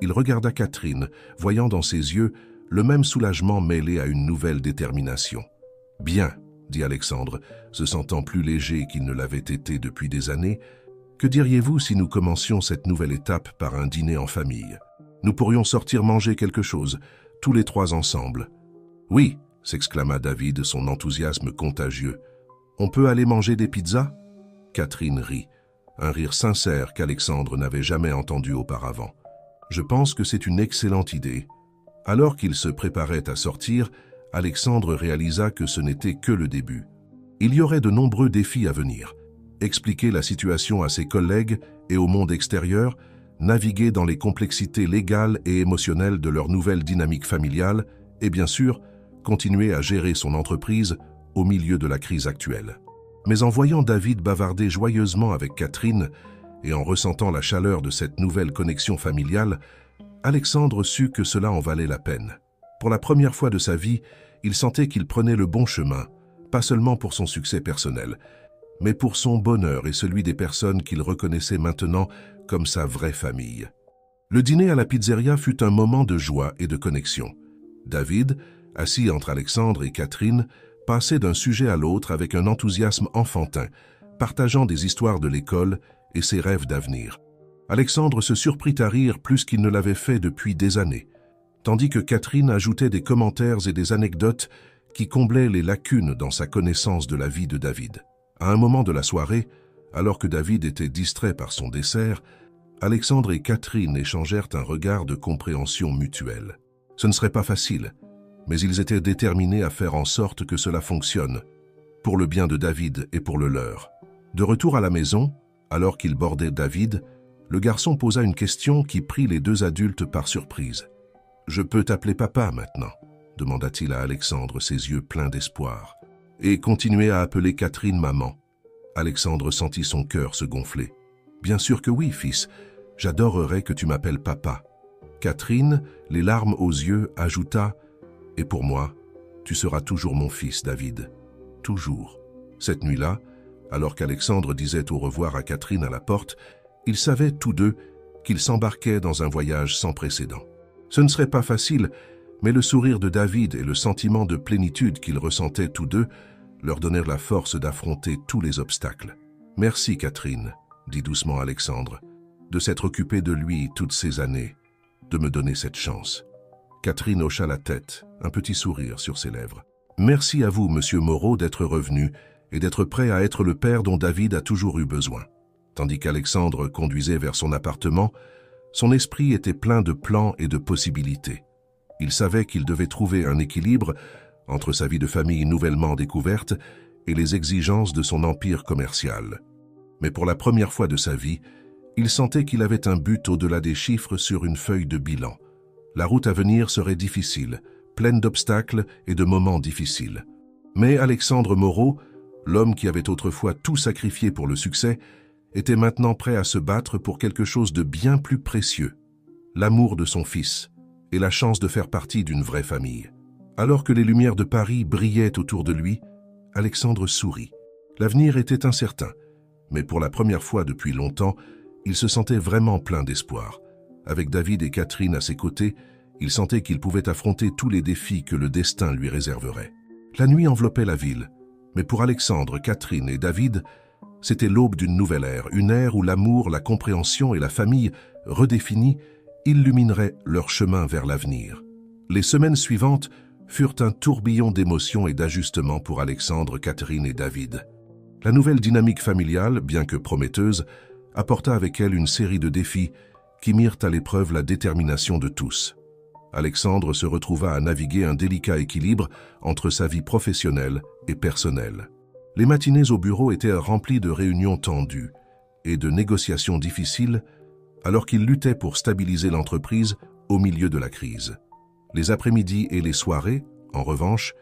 Il regarda Catherine, voyant dans ses yeux le même soulagement mêlé à une nouvelle détermination. « Bien, » dit Alexandre, se sentant plus léger qu'il ne l'avait été depuis des années. « Que diriez-vous si nous commencions cette nouvelle étape par un dîner en famille? Nous pourrions sortir manger quelque chose, tous les trois ensemble. »« Oui !» s'exclama David, son enthousiasme contagieux. « On peut aller manger des pizzas ?» Catherine rit, un rire sincère qu'Alexandre n'avait jamais entendu auparavant. « Je pense que c'est une excellente idée. » Alors qu'il se préparait à sortir, Alexandre réalisa que ce n'était que le début. Il y aurait de nombreux défis à venir. Expliquer la situation à ses collègues et au monde extérieur, naviguer dans les complexités légales et émotionnelles de leur nouvelle dynamique familiale et bien sûr, continuer à gérer son entreprise au milieu de la crise actuelle. Mais en voyant David bavarder joyeusement avec Catherine et en ressentant la chaleur de cette nouvelle connexion familiale, Alexandre sut que cela en valait la peine. Pour la première fois de sa vie, il sentait qu'il prenait le bon chemin, pas seulement pour son succès personnel, mais pour son bonheur et celui des personnes qu'il reconnaissait maintenant comme sa vraie famille. Le dîner à la pizzeria fut un moment de joie et de connexion. David, assis entre Alexandre et Catherine, passait d'un sujet à l'autre avec un enthousiasme enfantin, partageant des histoires de l'école et ses rêves d'avenir. Alexandre se surprit à rire plus qu'il ne l'avait fait depuis des années, tandis que Catherine ajoutait des commentaires et des anecdotes qui comblaient les lacunes dans sa connaissance de la vie de David. À un moment de la soirée, alors que David était distrait par son dessert, Alexandre et Catherine échangèrent un regard de compréhension mutuelle. Ce ne serait pas facile, mais ils étaient déterminés à faire en sorte que cela fonctionne, pour le bien de David et pour le leur. De retour à la maison, alors qu'il bordait David, le garçon posa une question qui prit les deux adultes par surprise. « Je peux t'appeler papa maintenant ?» demanda-t-il à Alexandre, ses yeux pleins d'espoir. « Et continuer à appeler Catherine maman ?» Alexandre sentit son cœur se gonfler. « Bien sûr que oui, fils. J'adorerais que tu m'appelles papa. » Catherine, les larmes aux yeux, ajouta « Et pour moi, tu seras toujours mon fils, David. Toujours. » Cette nuit-là, alors qu'Alexandre disait au revoir à Catherine à la porte, ils savaient tous deux qu'ils s'embarquaient dans un voyage sans précédent. Ce ne serait pas facile, mais le sourire de David et le sentiment de plénitude qu'ils ressentaient tous deux leur donnèrent la force d'affronter tous les obstacles. « Merci, Catherine, » dit doucement Alexandre, « de s'être occupée de lui toutes ces années, de me donner cette chance. » Catherine hocha la tête, un petit sourire sur ses lèvres. « Merci à vous, monsieur Moreau, d'être revenu et d'être prêt à être le père dont David a toujours eu besoin. » Tandis qu'Alexandre conduisait vers son appartement, son esprit était plein de plans et de possibilités. Il savait qu'il devait trouver un équilibre entre sa vie de famille nouvellement découverte et les exigences de son empire commercial. Mais pour la première fois de sa vie, il sentait qu'il avait un but au-delà des chiffres sur une feuille de bilan. La route à venir serait difficile, pleine d'obstacles et de moments difficiles. Mais Alexandre Moreau, l'homme qui avait autrefois tout sacrifié pour le succès, était maintenant prêt à se battre pour quelque chose de bien plus précieux, l'amour de son fils et la chance de faire partie d'une vraie famille. Alors que les lumières de Paris brillaient autour de lui, Alexandre sourit. L'avenir était incertain, mais pour la première fois depuis longtemps, il se sentait vraiment plein d'espoir. Avec David et Catherine à ses côtés, il sentait qu'il pouvait affronter tous les défis que le destin lui réserverait. La nuit enveloppait la ville, mais pour Alexandre, Catherine et David, c'était l'aube d'une nouvelle ère, une ère où l'amour, la compréhension et la famille, redéfinis, illumineraient leur chemin vers l'avenir. Les semaines suivantes furent un tourbillon d'émotions et d'ajustements pour Alexandre, Catherine et David. La nouvelle dynamique familiale, bien que prometteuse, apporta avec elle une série de défis qui mirent à l'épreuve la détermination de tous. Alexandre se retrouva à naviguer un délicat équilibre entre sa vie professionnelle et personnelle. Les matinées au bureau étaient remplies de réunions tendues et de négociations difficiles alors qu'il luttait pour stabiliser l'entreprise au milieu de la crise. Les après-midi et les soirées, en revanche,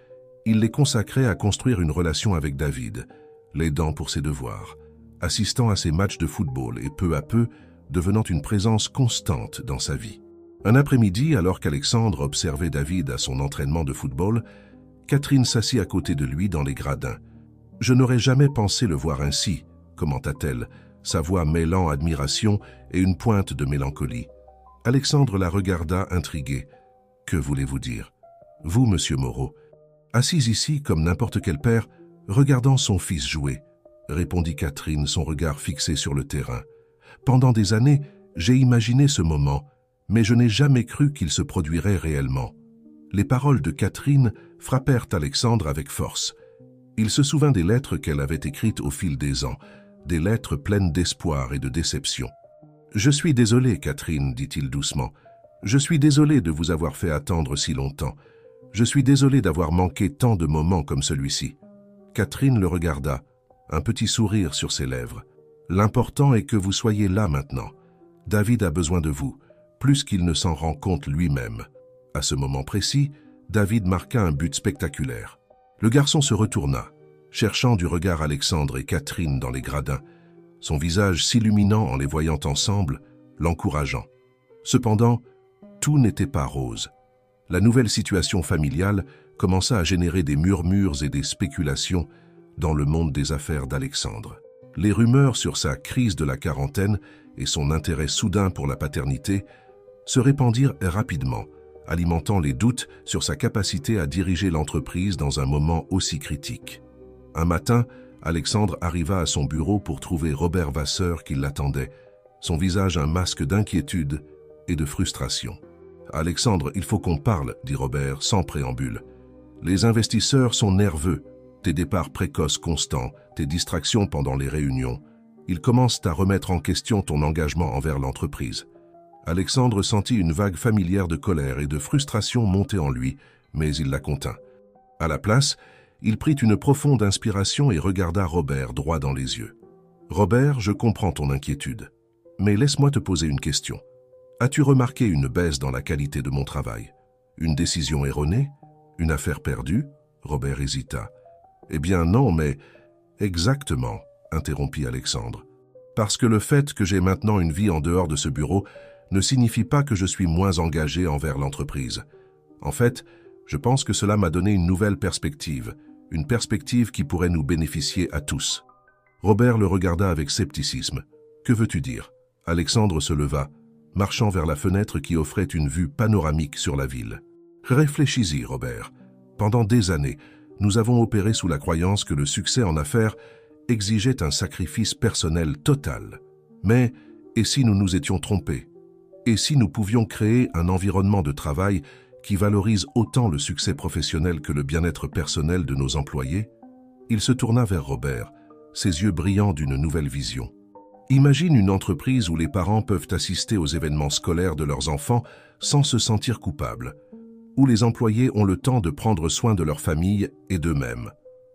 il les consacrait à construire une relation avec David, l'aidant pour ses devoirs, assistant à ses matchs de football et peu à peu devenant une présence constante dans sa vie. Un après-midi, alors qu'Alexandre observait David à son entraînement de football, Catherine s'assit à côté de lui dans les gradins. « Je n'aurais jamais pensé le voir ainsi », commenta-t-elle, sa voix mêlant admiration et une pointe de mélancolie. Alexandre la regarda intrigué. « Que voulez-vous dire ? Vous, monsieur Moreau, assise ici comme n'importe quel père, regardant son fils jouer, » répondit Catherine, son regard fixé sur le terrain. « Pendant des années, j'ai imaginé ce moment, mais je n'ai jamais cru qu'il se produirait réellement. » Les paroles de Catherine frappèrent Alexandre avec force. Il se souvint des lettres qu'elle avait écrites au fil des ans, des lettres pleines d'espoir et de déception. « Je suis désolé, Catherine, dit-il doucement. Je suis désolé de vous avoir fait attendre si longtemps. Je suis désolé d'avoir manqué tant de moments comme celui-ci. » Catherine le regarda, un petit sourire sur ses lèvres. « L'important est que vous soyez là maintenant. David a besoin de vous, plus qu'il ne s'en rend compte lui-même. » À ce moment précis, David marqua un but spectaculaire. Le garçon se retourna, cherchant du regard Alexandre et Catherine dans les gradins, son visage s'illuminant en les voyant ensemble, l'encourageant. Cependant, tout n'était pas rose. La nouvelle situation familiale commença à générer des murmures et des spéculations dans le monde des affaires d'Alexandre. Les rumeurs sur sa crise de la quarantaine et son intérêt soudain pour la paternité se répandirent rapidement, alimentant les doutes sur sa capacité à diriger l'entreprise dans un moment aussi critique. Un matin, Alexandre arriva à son bureau pour trouver Robert Vasseur qui l'attendait, son visage un masque d'inquiétude et de frustration. « Alexandre, il faut qu'on parle, » dit Robert sans préambule. « Les investisseurs sont nerveux, tes départs précoces constants, tes distractions pendant les réunions. Ils commencent à remettre en question ton engagement envers l'entreprise. » Alexandre sentit une vague familière de colère et de frustration monter en lui, mais il la contint. À la place, il prit une profonde inspiration et regarda Robert droit dans les yeux. « Robert, je comprends ton inquiétude, mais laisse-moi te poser une question. As-tu remarqué une baisse dans la qualité de mon travail? Une décision erronée? Une affaire perdue ?» Robert hésita. « Eh bien non, mais... » « Exactement, » interrompit Alexandre. « Parce que le fait que j'ai maintenant une vie en dehors de ce bureau ne signifie pas que je suis moins engagé envers l'entreprise. En fait, je pense que cela m'a donné une nouvelle perspective, une perspective qui pourrait nous bénéficier à tous. Robert le regarda avec scepticisme. « Que veux-tu dire ?» Alexandre se leva, marchant vers la fenêtre qui offrait une vue panoramique sur la ville. « Réfléchis-y, Robert. Pendant des années, nous avons opéré sous la croyance que le succès en affaires exigeait un sacrifice personnel total. Mais, et si nous nous étions trompés? Et si nous pouvions créer un environnement de travail qui valorise autant le succès professionnel que le bien-être personnel de nos employés? » Il se tourna vers Robert, ses yeux brillants d'une nouvelle vision. Imagine une entreprise où les parents peuvent assister aux événements scolaires de leurs enfants sans se sentir coupables, où les employés ont le temps de prendre soin de leur famille et d'eux-mêmes.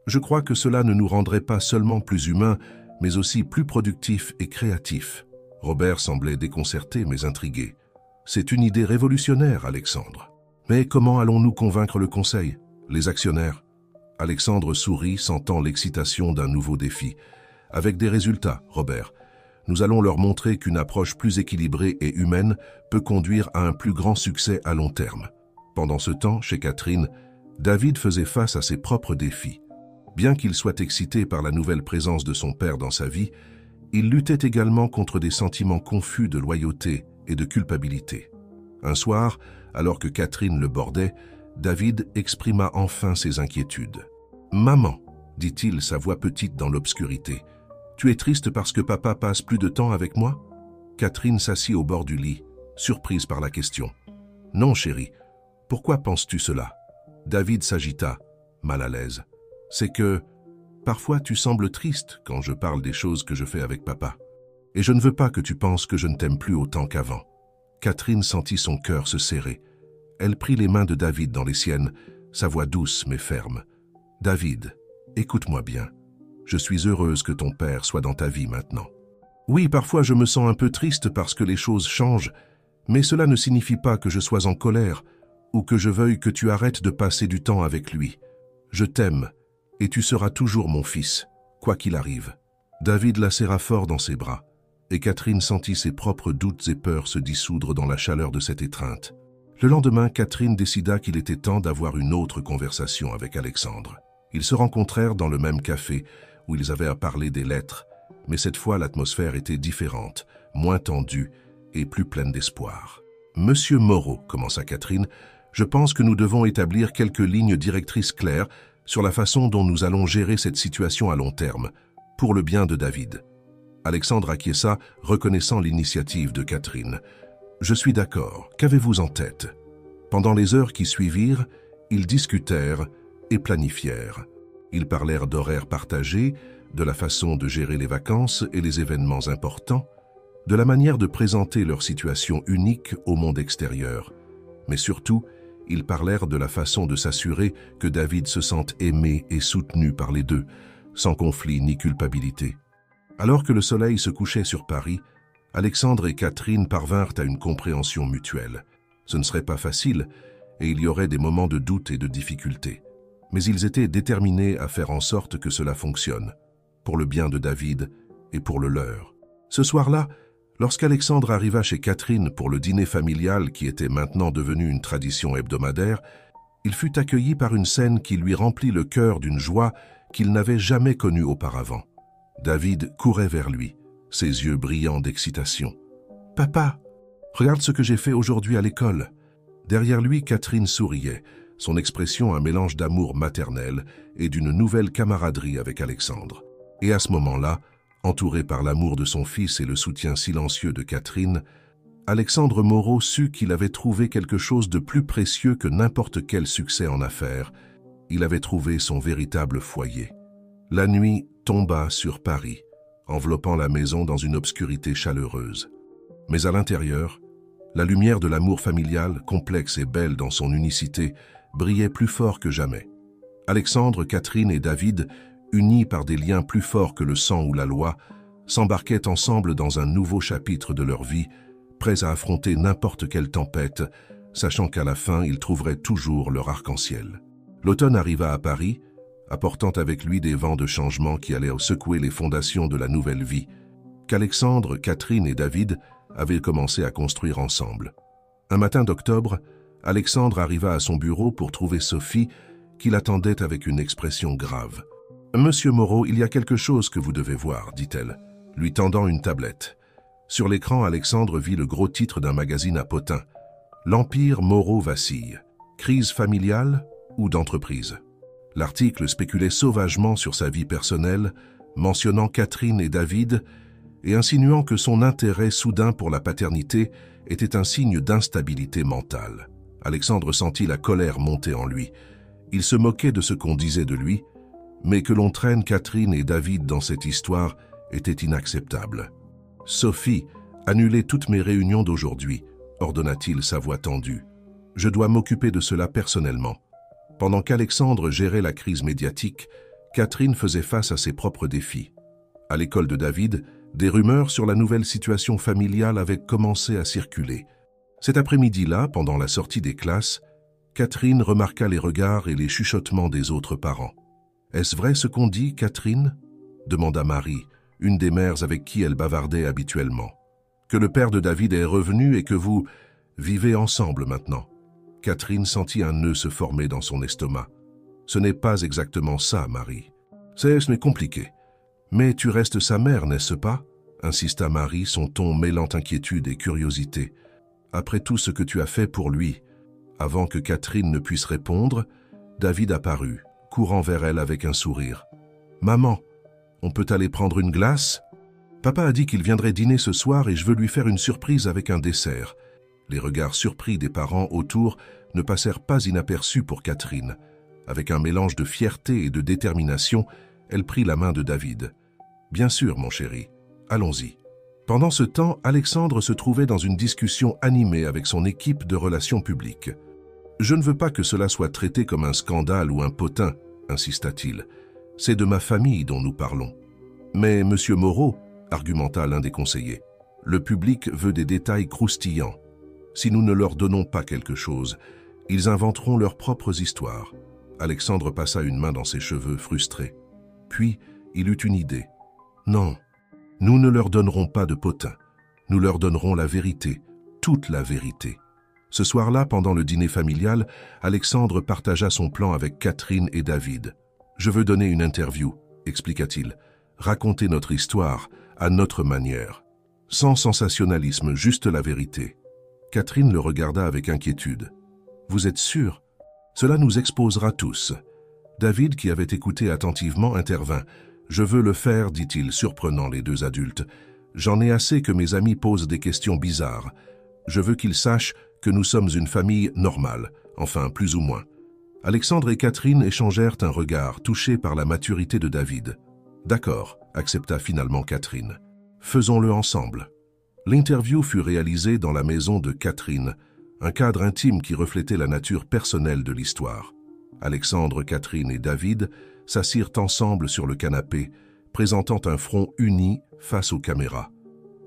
Je crois que cela ne nous rendrait pas seulement plus humains, mais aussi plus productifs et créatifs. Robert semblait déconcerté mais intrigué. C'est une idée révolutionnaire, Alexandre. Mais comment allons-nous convaincre le conseil, les actionnaires? Alexandre sourit, sentant l'excitation d'un nouveau défi. Avec des résultats, Robert. Nous allons leur montrer qu'une approche plus équilibrée et humaine peut conduire à un plus grand succès à long terme. Pendant ce temps, chez Catherine, David faisait face à ses propres défis. Bien qu'il soit excité par la nouvelle présence de son père dans sa vie, il luttait également contre des sentiments confus de loyauté et de culpabilité. Un soir, alors que Catherine le bordait, David exprima enfin ses inquiétudes. « Maman, dit-il, sa voix petite dans l'obscurité, tu es triste parce que papa passe plus de temps avec moi ?» Catherine s'assit au bord du lit, surprise par la question. « Non, chérie, pourquoi penses-tu cela ?» David s'agita, mal à l'aise. « C'est que, parfois tu sembles triste quand je parle des choses que je fais avec papa. Et je ne veux pas que tu penses que je ne t'aime plus autant qu'avant. » Catherine sentit son cœur se serrer. Elle prit les mains de David dans les siennes, sa voix douce mais ferme. « David, écoute-moi bien. Je suis heureuse que ton père soit dans ta vie maintenant. Oui, parfois je me sens un peu triste parce que les choses changent, mais cela ne signifie pas que je sois en colère ou que je veuille que tu arrêtes de passer du temps avec lui. Je t'aime et tu seras toujours mon fils, quoi qu'il arrive. » David la serra fort dans ses bras, et Catherine sentit ses propres doutes et peurs se dissoudre dans la chaleur de cette étreinte. Le lendemain, Catherine décida qu'il était temps d'avoir une autre conversation avec Alexandre. Ils se rencontrèrent dans le même café, où ils avaient à parler des lettres, mais cette fois l'atmosphère était différente, moins tendue et plus pleine d'espoir. « Monsieur Moreau, commença Catherine, je pense que nous devons établir quelques lignes directrices claires sur la façon dont nous allons gérer cette situation à long terme, pour le bien de David. » Alexandre acquiesça, reconnaissant l'initiative de Catherine. « Je suis d'accord. Qu'avez-vous en tête ?» Pendant les heures qui suivirent, ils discutèrent et planifièrent. Ils parlèrent d'horaires partagés, de la façon de gérer les vacances et les événements importants, de la manière de présenter leur situation unique au monde extérieur. Mais surtout, ils parlèrent de la façon de s'assurer que David se sente aimé et soutenu par les deux, sans conflit ni culpabilité. Alors que le soleil se couchait sur Paris, Alexandre et Catherine parvinrent à une compréhension mutuelle. Ce ne serait pas facile, et il y aurait des moments de doute et de difficulté. Mais ils étaient déterminés à faire en sorte que cela fonctionne, pour le bien de David et pour le leur. Ce soir-là, lorsqu'Alexandre arriva chez Catherine pour le dîner familial qui était maintenant devenu une tradition hebdomadaire, il fut accueilli par une scène qui lui remplit le cœur d'une joie qu'il n'avait jamais connue auparavant. David courait vers lui, ses yeux brillants d'excitation. « Papa, regarde ce que j'ai fait aujourd'hui à l'école. » Derrière lui, Catherine souriait, son expression un mélange d'amour maternel et d'une nouvelle camaraderie avec Alexandre. Et à ce moment-là, entouré par l'amour de son fils et le soutien silencieux de Catherine, Alexandre Moreau sut qu'il avait trouvé quelque chose de plus précieux que n'importe quel succès en affaires. Il avait trouvé son véritable foyer. La nuit tomba sur Paris, enveloppant la maison dans une obscurité chaleureuse. Mais à l'intérieur, la lumière de l'amour familial, complexe et belle dans son unicité, brillait plus fort que jamais. Alexandre, Catherine et David, unis par des liens plus forts que le sang ou la loi, s'embarquaient ensemble dans un nouveau chapitre de leur vie, prêts à affronter n'importe quelle tempête, sachant qu'à la fin, ils trouveraient toujours leur arc-en-ciel. L'automne arriva à Paris, apportant avec lui des vents de changement qui allaient secouer les fondations de la nouvelle vie, qu'Alexandre, Catherine et David avaient commencé à construire ensemble. Un matin d'octobre, Alexandre arriva à son bureau pour trouver Sophie, qui l'attendait avec une expression grave. « Monsieur Moreau, il y a quelque chose que vous devez voir, dit-elle, lui tendant une tablette. Sur l'écran, Alexandre vit le gros titre d'un magazine à potins. « L'Empire Moreau vacille. Crise familiale ou d'entreprise ?» L'article spéculait sauvagement sur sa vie personnelle, mentionnant Catherine et David, et insinuant que son intérêt soudain pour la paternité était un signe d'instabilité mentale. Alexandre sentit la colère monter en lui. Il se moquait de ce qu'on disait de lui, mais que l'on traîne Catherine et David dans cette histoire était inacceptable. « Sophie, annulez toutes mes réunions d'aujourd'hui, » ordonna-t-il sa voix tendue. « Je dois m'occuper de cela personnellement. » Pendant qu'Alexandre gérait la crise médiatique, Catherine faisait face à ses propres défis. À l'école de David, des rumeurs sur la nouvelle situation familiale avaient commencé à circuler. Cet après-midi-là, pendant la sortie des classes, Catherine remarqua les regards et les chuchotements des autres parents. « Est-ce vrai ce qu'on dit, Catherine ?» demanda Marie, une des mères avec qui elle bavardait habituellement. « Que le père de David est revenu et que vous vivez ensemble maintenant. » Catherine sentit un nœud se former dans son estomac. « Ce n'est pas exactement ça, Marie. Ce n'est compliqué. Mais tu restes sa mère, n'est-ce pas ?» insista Marie, son ton mêlant inquiétude et curiosité. « Après tout ce que tu as fait pour lui. » Avant que Catherine ne puisse répondre, David apparut, courant vers elle avec un sourire. « Maman, on peut aller prendre une glace ? Papa a dit qu'il viendrait dîner ce soir et je veux lui faire une surprise avec un dessert. » Les regards surpris des parents autour ne passèrent pas inaperçus pour Catherine. Avec un mélange de fierté et de détermination, elle prit la main de David. « Bien sûr, mon chéri, allons-y. » Pendant ce temps, Alexandre se trouvait dans une discussion animée avec son équipe de relations publiques. « Je ne veux pas que cela soit traité comme un scandale ou un potin, » insista-t-il. « C'est de ma famille dont nous parlons. »« Mais, monsieur Moreau, » argumenta l'un des conseillers, « le public veut des détails croustillants. Si nous ne leur donnons pas quelque chose, ils inventeront leurs propres histoires. » Alexandre passa une main dans ses cheveux, frustré. Puis, il eut une idée. « Non. Nous ne leur donnerons pas de potin. Nous leur donnerons la vérité, toute la vérité. » Ce soir-là, pendant le dîner familial, Alexandre partagea son plan avec Catherine et David. « Je veux donner une interview, » expliqua-t-il. « Raconter notre histoire à notre manière. Sans sensationnalisme, juste la vérité. » Catherine le regarda avec inquiétude. « Vous êtes sûr ? Cela nous exposera tous. » David, qui avait écouté attentivement, intervint. « Je veux le faire, dit-il, surprenant les deux adultes. J'en ai assez que mes amis posent des questions bizarres. Je veux qu'ils sachent que nous sommes une famille normale, enfin plus ou moins. » Alexandre et Catherine échangèrent un regard, touchés par la maturité de David. « D'accord, » accepta finalement Catherine. « Faisons-le ensemble. » L'interview fut réalisée dans la maison de Catherine, un cadre intime qui reflétait la nature personnelle de l'histoire. Alexandre, Catherine et David s'assirent ensemble sur le canapé, présentant un front uni face aux caméras.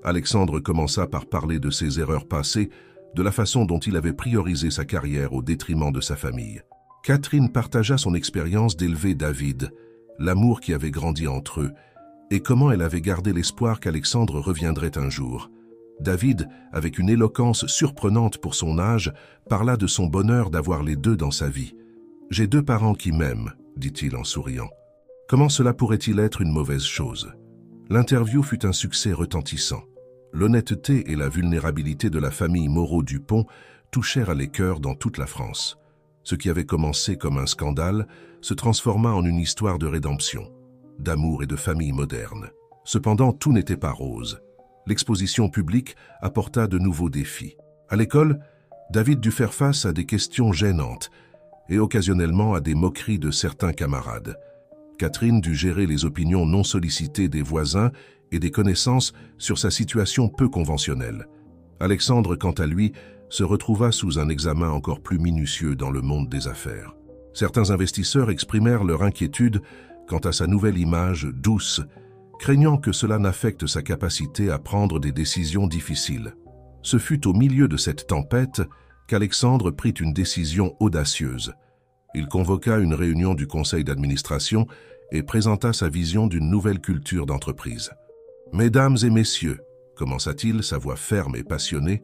Alexandre commença par parler de ses erreurs passées, de la façon dont il avait priorisé sa carrière au détriment de sa famille. Catherine partagea son expérience d'élever David, l'amour qui avait grandi entre eux, et comment elle avait gardé l'espoir qu'Alexandre reviendrait un jour. David, avec une éloquence surprenante pour son âge, parla de son bonheur d'avoir les deux dans sa vie. « J'ai deux parents qui m'aiment, » dit-il en souriant. Comment cela pourrait-il être une mauvaise chose? L'interview fut un succès retentissant. L'honnêteté et la vulnérabilité de la famille Moreau-Dupont touchèrent les cœurs dans toute la France. Ce qui avait commencé comme un scandale se transforma en une histoire de rédemption, d'amour et de famille moderne. Cependant, tout n'était pas rose. L'exposition publique apporta de nouveaux défis. À l'école, David dut faire face à des questions gênantes et occasionnellement à des moqueries de certains camarades. Catherine dut gérer les opinions non sollicitées des voisins et des connaissances sur sa situation peu conventionnelle. Alexandre, quant à lui, se retrouva sous un examen encore plus minutieux dans le monde des affaires. Certains investisseurs exprimèrent leur inquiétude quant à sa nouvelle image douce, craignant que cela n'affecte sa capacité à prendre des décisions difficiles. Ce fut au milieu de cette tempête qu'Alexandre prit une décision audacieuse. Il convoqua une réunion du conseil d'administration et présenta sa vision d'une nouvelle culture d'entreprise. « Mesdames et messieurs, commença-t-il, sa voix ferme et passionnée.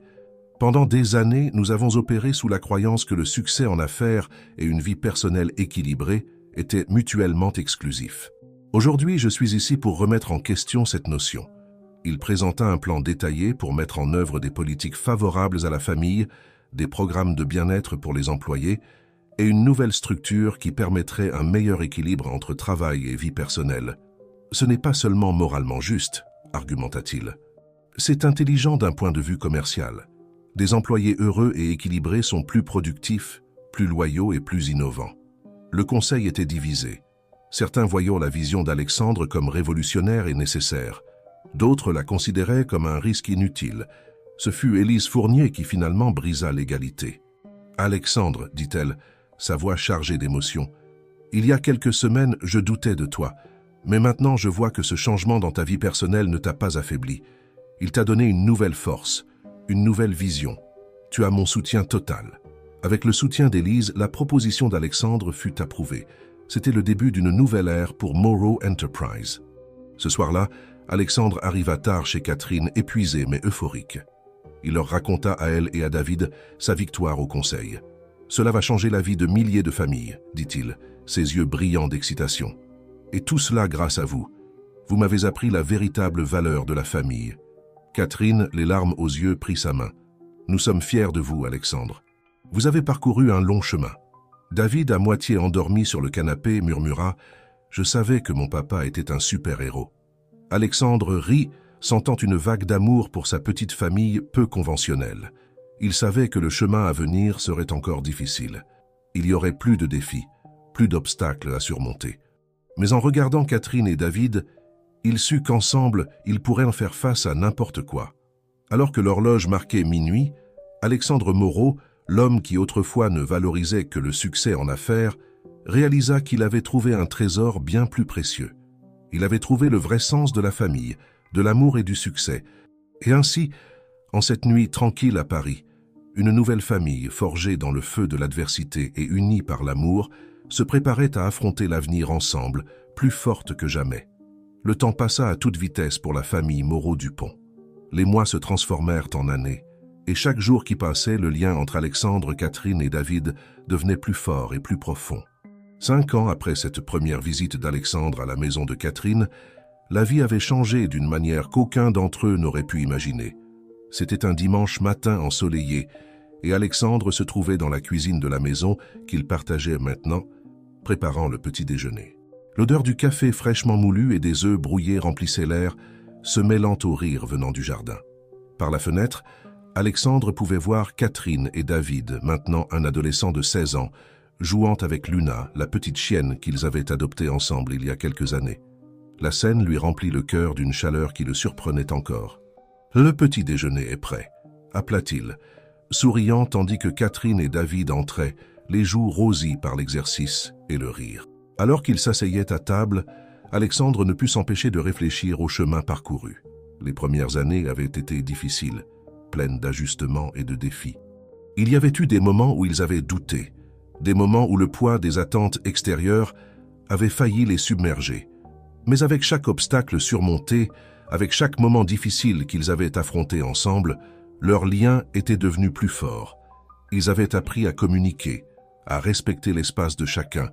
Pendant des années, nous avons opéré sous la croyance que le succès en affaires et une vie personnelle équilibrée étaient mutuellement exclusifs. Aujourd'hui, je suis ici pour remettre en question cette notion. Il présenta un plan détaillé pour mettre en œuvre des politiques favorables à la famille, des programmes de bien-être pour les employés et une nouvelle structure qui permettrait un meilleur équilibre entre travail et vie personnelle. Ce n'est pas seulement moralement juste, argumenta-t-il. C'est intelligent d'un point de vue commercial. Des employés heureux et équilibrés sont plus productifs, plus loyaux et plus innovants. Le conseil était divisé. Certains voyaient la vision d'Alexandre comme révolutionnaire et nécessaire. D'autres la considéraient comme un risque inutile. Ce fut Élise Fournier qui finalement brisa l'égalité. « Alexandre, dit-elle, sa voix chargée d'émotion, il y a quelques semaines, je doutais de toi, mais maintenant je vois que ce changement dans ta vie personnelle ne t'a pas affaibli. Il t'a donné une nouvelle force, une nouvelle vision. Tu as mon soutien total. » Avec le soutien d'Élise, la proposition d'Alexandre fut approuvée. C'était le début d'une nouvelle ère pour Morrow Enterprise. Ce soir-là, Alexandre arriva tard chez Catherine, épuisé mais euphorique. Il leur raconta à elle et à David sa victoire au conseil. « Cela va changer la vie de milliers de familles, dit-il, ses yeux brillants d'excitation. Et tout cela grâce à vous. Vous m'avez appris la véritable valeur de la famille. » Catherine, les larmes aux yeux, prit sa main. « Nous sommes fiers de vous, Alexandre. Vous avez parcouru un long chemin. » David, à moitié endormi sur le canapé, murmura « Je savais que mon papa était un super-héros. » Alexandre rit, sentant une vague d'amour pour sa petite famille peu conventionnelle. Il savait que le chemin à venir serait encore difficile. Il y aurait plus de défis, plus d'obstacles à surmonter. Mais en regardant Catherine et David, il sut qu'ensemble, ils pourraient en faire face à n'importe quoi. Alors que l'horloge marquait minuit, Alexandre Moreau, l'homme qui autrefois ne valorisait que le succès en affaires, réalisa qu'il avait trouvé un trésor bien plus précieux. Il avait trouvé le vrai sens de la famille, de l'amour et du succès. Et ainsi, en cette nuit tranquille à Paris, une nouvelle famille, forgée dans le feu de l'adversité et unie par l'amour, se préparait à affronter l'avenir ensemble, plus forte que jamais. Le temps passa à toute vitesse pour la famille Moreau-Dupont. Les mois se transformèrent en années, et chaque jour qui passait, le lien entre Alexandre, Catherine et David devenait plus fort et plus profond. 5 ans après cette première visite d'Alexandre à la maison de Catherine, la vie avait changé d'une manière qu'aucun d'entre eux n'aurait pu imaginer. C'était un dimanche matin ensoleillé, et Alexandre se trouvait dans la cuisine de la maison qu'il partageait maintenant, préparant le petit déjeuner. L'odeur du café fraîchement moulu et des œufs brouillés remplissait l'air, se mêlant au rire venant du jardin. Par la fenêtre, Alexandre pouvait voir Catherine et David, maintenant un adolescent de 16 ans, jouant avec Luna, la petite chienne qu'ils avaient adoptée ensemble il y a quelques années. La scène lui remplit le cœur d'une chaleur qui le surprenait encore. « Le petit déjeuner est prêt », appela-t-il, souriant tandis que Catherine et David entraient, les joues rosies par l'exercice et le rire. Alors qu'ils s'asseyaient à table, Alexandre ne put s'empêcher de réfléchir au chemin parcouru. Les premières années avaient été difficiles, pleines d'ajustements et de défis. Il y avait eu des moments où ils avaient douté, des moments où le poids des attentes extérieures avait failli les submerger. Mais avec chaque obstacle surmonté, avec chaque moment difficile qu'ils avaient affronté ensemble, leur lien était devenu plus fort. Ils avaient appris à communiquer, à respecter l'espace de chacun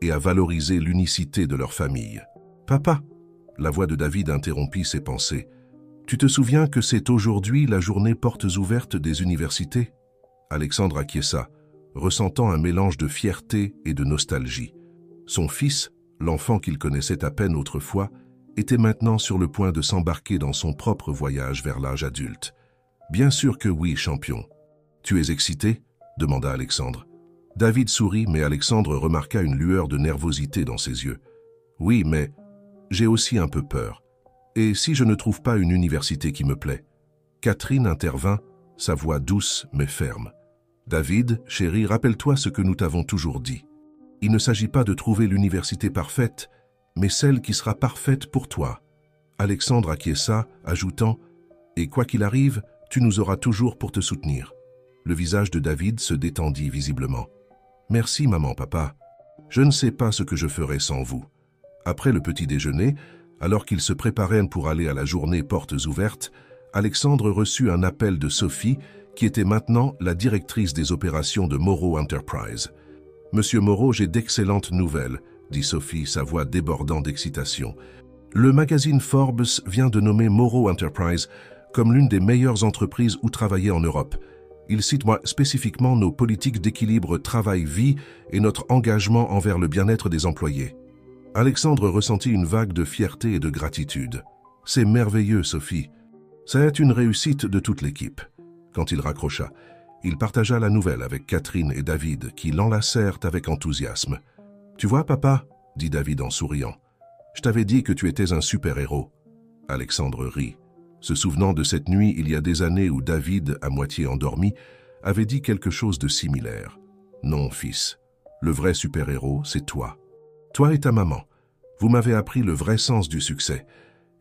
et à valoriser l'unicité de leur famille. « Papa !» La voix de David interrompit ses pensées. « Tu te souviens que c'est aujourd'hui la journée portes ouvertes des universités ?» Alexandre acquiesça, ressentant un mélange de fierté et de nostalgie. Son fils, l'enfant qu'il connaissait à peine autrefois, était maintenant sur le point de s'embarquer dans son propre voyage vers l'âge adulte. « Bien sûr que oui, champion. »« Tu es excité ?» demanda Alexandre. David sourit, mais Alexandre remarqua une lueur de nervosité dans ses yeux. « Oui, mais j'ai aussi un peu peur. Et si je ne trouve pas une université qui me plaît ?» Catherine intervint, sa voix douce mais ferme. « David, chéri, rappelle-toi ce que nous t'avons toujours dit. Il ne s'agit pas de trouver l'université parfaite, mais celle qui sera parfaite pour toi. » Alexandre acquiesça, ajoutant « Et quoi qu'il arrive, tu nous auras toujours pour te soutenir. » Le visage de David se détendit visiblement. « Merci, maman, papa. Je ne sais pas ce que je ferais sans vous. » Après le petit déjeuner, alors qu'ils se préparaient pour aller à la journée portes ouvertes, Alexandre reçut un appel de Sophie, qui était maintenant la directrice des opérations de Moreau Enterprise. « Monsieur Moreau, j'ai d'excellentes nouvelles », dit Sophie, sa voix débordant d'excitation. « Le magazine Forbes vient de nommer Moreau Enterprise comme l'une des meilleures entreprises où travailler en Europe. Il cite spécifiquement nos politiques d'équilibre travail-vie et notre engagement envers le bien-être des employés. » Alexandre ressentit une vague de fierté et de gratitude. « C'est merveilleux, Sophie. Ça est une réussite de toute l'équipe. » Quand il raccrocha, il partagea la nouvelle avec Catherine et David, qui l'enlacèrent avec enthousiasme. « Tu vois, papa, » dit David en souriant, « je t'avais dit que tu étais un super-héros. » Alexandre rit, se souvenant de cette nuit il y a des années où David, à moitié endormi, avait dit quelque chose de similaire. « Non, fils, le vrai super-héros, c'est toi. Toi et ta maman. Vous m'avez appris le vrai sens du succès. »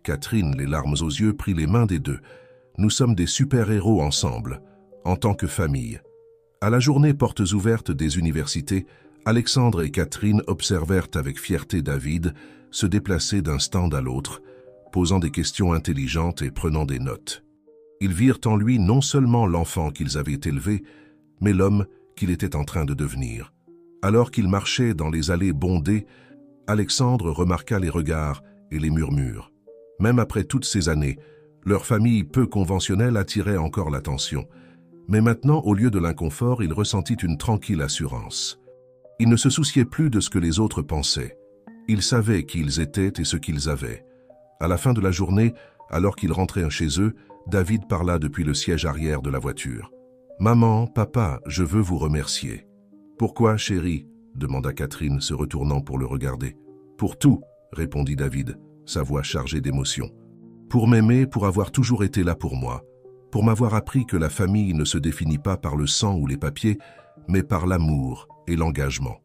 Catherine, les larmes aux yeux, prit les mains des deux. « Nous sommes des super-héros ensemble, en tant que famille. » À la journée portes ouvertes des universités, Alexandre et Catherine observèrent avec fierté David se déplacer d'un stand à l'autre, posant des questions intelligentes et prenant des notes. Ils virent en lui non seulement l'enfant qu'ils avaient élevé, mais l'homme qu'il était en train de devenir. Alors qu'il marchait dans les allées bondées, Alexandre remarqua les regards et les murmures. Même après toutes ces années, leur famille peu conventionnelle attirait encore l'attention. Mais maintenant, au lieu de l'inconfort, il ressentit une tranquille assurance. Il ne se souciait plus de ce que les autres pensaient. Ils savaient qui ils étaient et ce qu'ils avaient. À la fin de la journée, alors qu'ils rentraient chez eux, David parla depuis le siège arrière de la voiture. « Maman, papa, je veux vous remercier. »« Pourquoi, chérie ?» demanda Catherine, se retournant pour le regarder. « Pour tout, » répondit David, sa voix chargée d'émotion. « Pour m'aimer, pour avoir toujours été là pour moi. Pour m'avoir appris que la famille ne se définit pas par le sang ou les papiers, mais par l'amour et l'engagement. »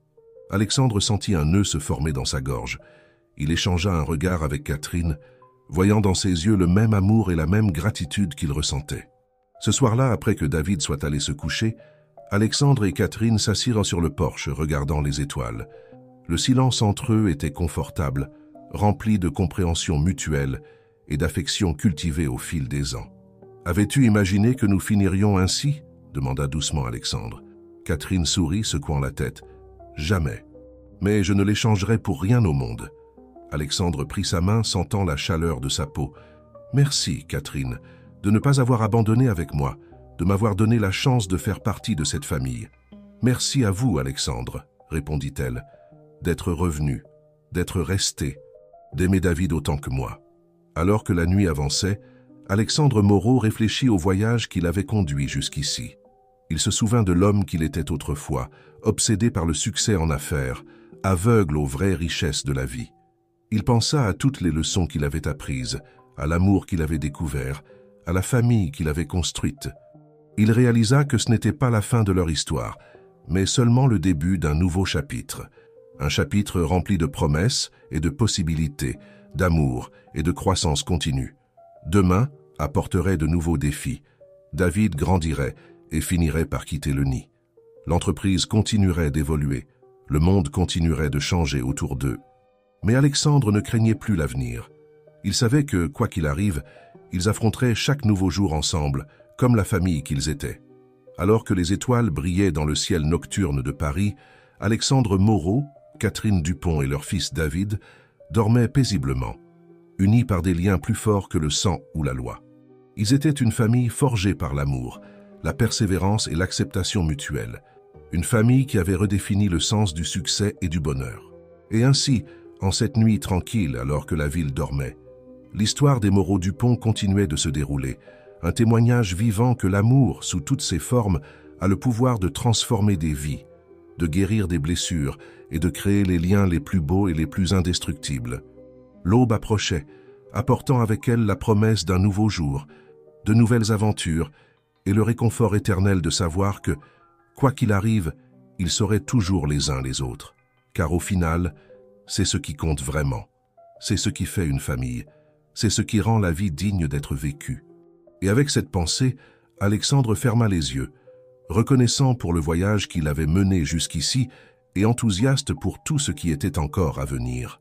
Alexandre sentit un nœud se former dans sa gorge. Il échangea un regard avec Catherine, voyant dans ses yeux le même amour et la même gratitude qu'il ressentait. Ce soir-là, après que David soit allé se coucher, Alexandre et Catherine s'assirent sur le porche, regardant les étoiles. Le silence entre eux était confortable, rempli de compréhension mutuelle et d'affection cultivée au fil des ans. « Avais-tu imaginé que nous finirions ainsi ?» demanda doucement Alexandre. Catherine sourit, secouant la tête. « Jamais. Mais je ne l'échangerai pour rien au monde. » Alexandre prit sa main, sentant la chaleur de sa peau. « Merci, Catherine, de ne pas avoir abandonné avec moi, de m'avoir donné la chance de faire partie de cette famille. Merci à vous, Alexandre, répondit-elle, d'être revenu, d'être resté, d'aimer David autant que moi. » Alors que la nuit avançait, Alexandre Moreau réfléchit au voyage qui l'avait conduit jusqu'ici. Il se souvint de l'homme qu'il était autrefois, obsédé par le succès en affaires, aveugle aux vraies richesses de la vie. Il pensa à toutes les leçons qu'il avait apprises, à l'amour qu'il avait découvert, à la famille qu'il avait construite. Il réalisa que ce n'était pas la fin de leur histoire, mais seulement le début d'un nouveau chapitre. Un chapitre rempli de promesses et de possibilités, d'amour et de croissance continue. Demain apporterait de nouveaux défis. David grandirait et finirait par quitter le nid. L'entreprise continuerait d'évoluer. Le monde continuerait de changer autour d'eux. Mais Alexandre ne craignait plus l'avenir. Il savait que, quoi qu'il arrive, ils affronteraient chaque nouveau jour ensemble, comme la famille qu'ils étaient. Alors que les étoiles brillaient dans le ciel nocturne de Paris, Alexandre Moreau, Catherine Dupont et leur fils David dormaient paisiblement, unis par des liens plus forts que le sang ou la loi. Ils étaient une famille forgée par l'amour, la persévérance et l'acceptation mutuelle, une famille qui avait redéfini le sens du succès et du bonheur. Et ainsi, en cette nuit tranquille alors que la ville dormait, l'histoire des Moreau-Dupont continuait de se dérouler, un témoignage vivant que l'amour, sous toutes ses formes, a le pouvoir de transformer des vies, de guérir des blessures et de créer les liens les plus beaux et les plus indestructibles. L'aube approchait, apportant avec elle la promesse d'un nouveau jour, de nouvelles aventures et le réconfort éternel de savoir que, quoi qu'il arrive, ils seraient toujours les uns les autres. Car au final, c'est ce qui compte vraiment. C'est ce qui fait une famille. C'est ce qui rend la vie digne d'être vécue. Et avec cette pensée, Alexandre ferma les yeux, reconnaissant pour le voyage qu'il avait mené jusqu'ici et enthousiaste pour tout ce qui était encore à venir.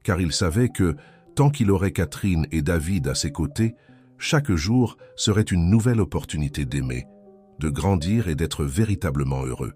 Car il savait que, tant qu'il aurait Catherine et David à ses côtés, chaque jour serait une nouvelle opportunité d'aimer, de grandir et d'être véritablement heureux.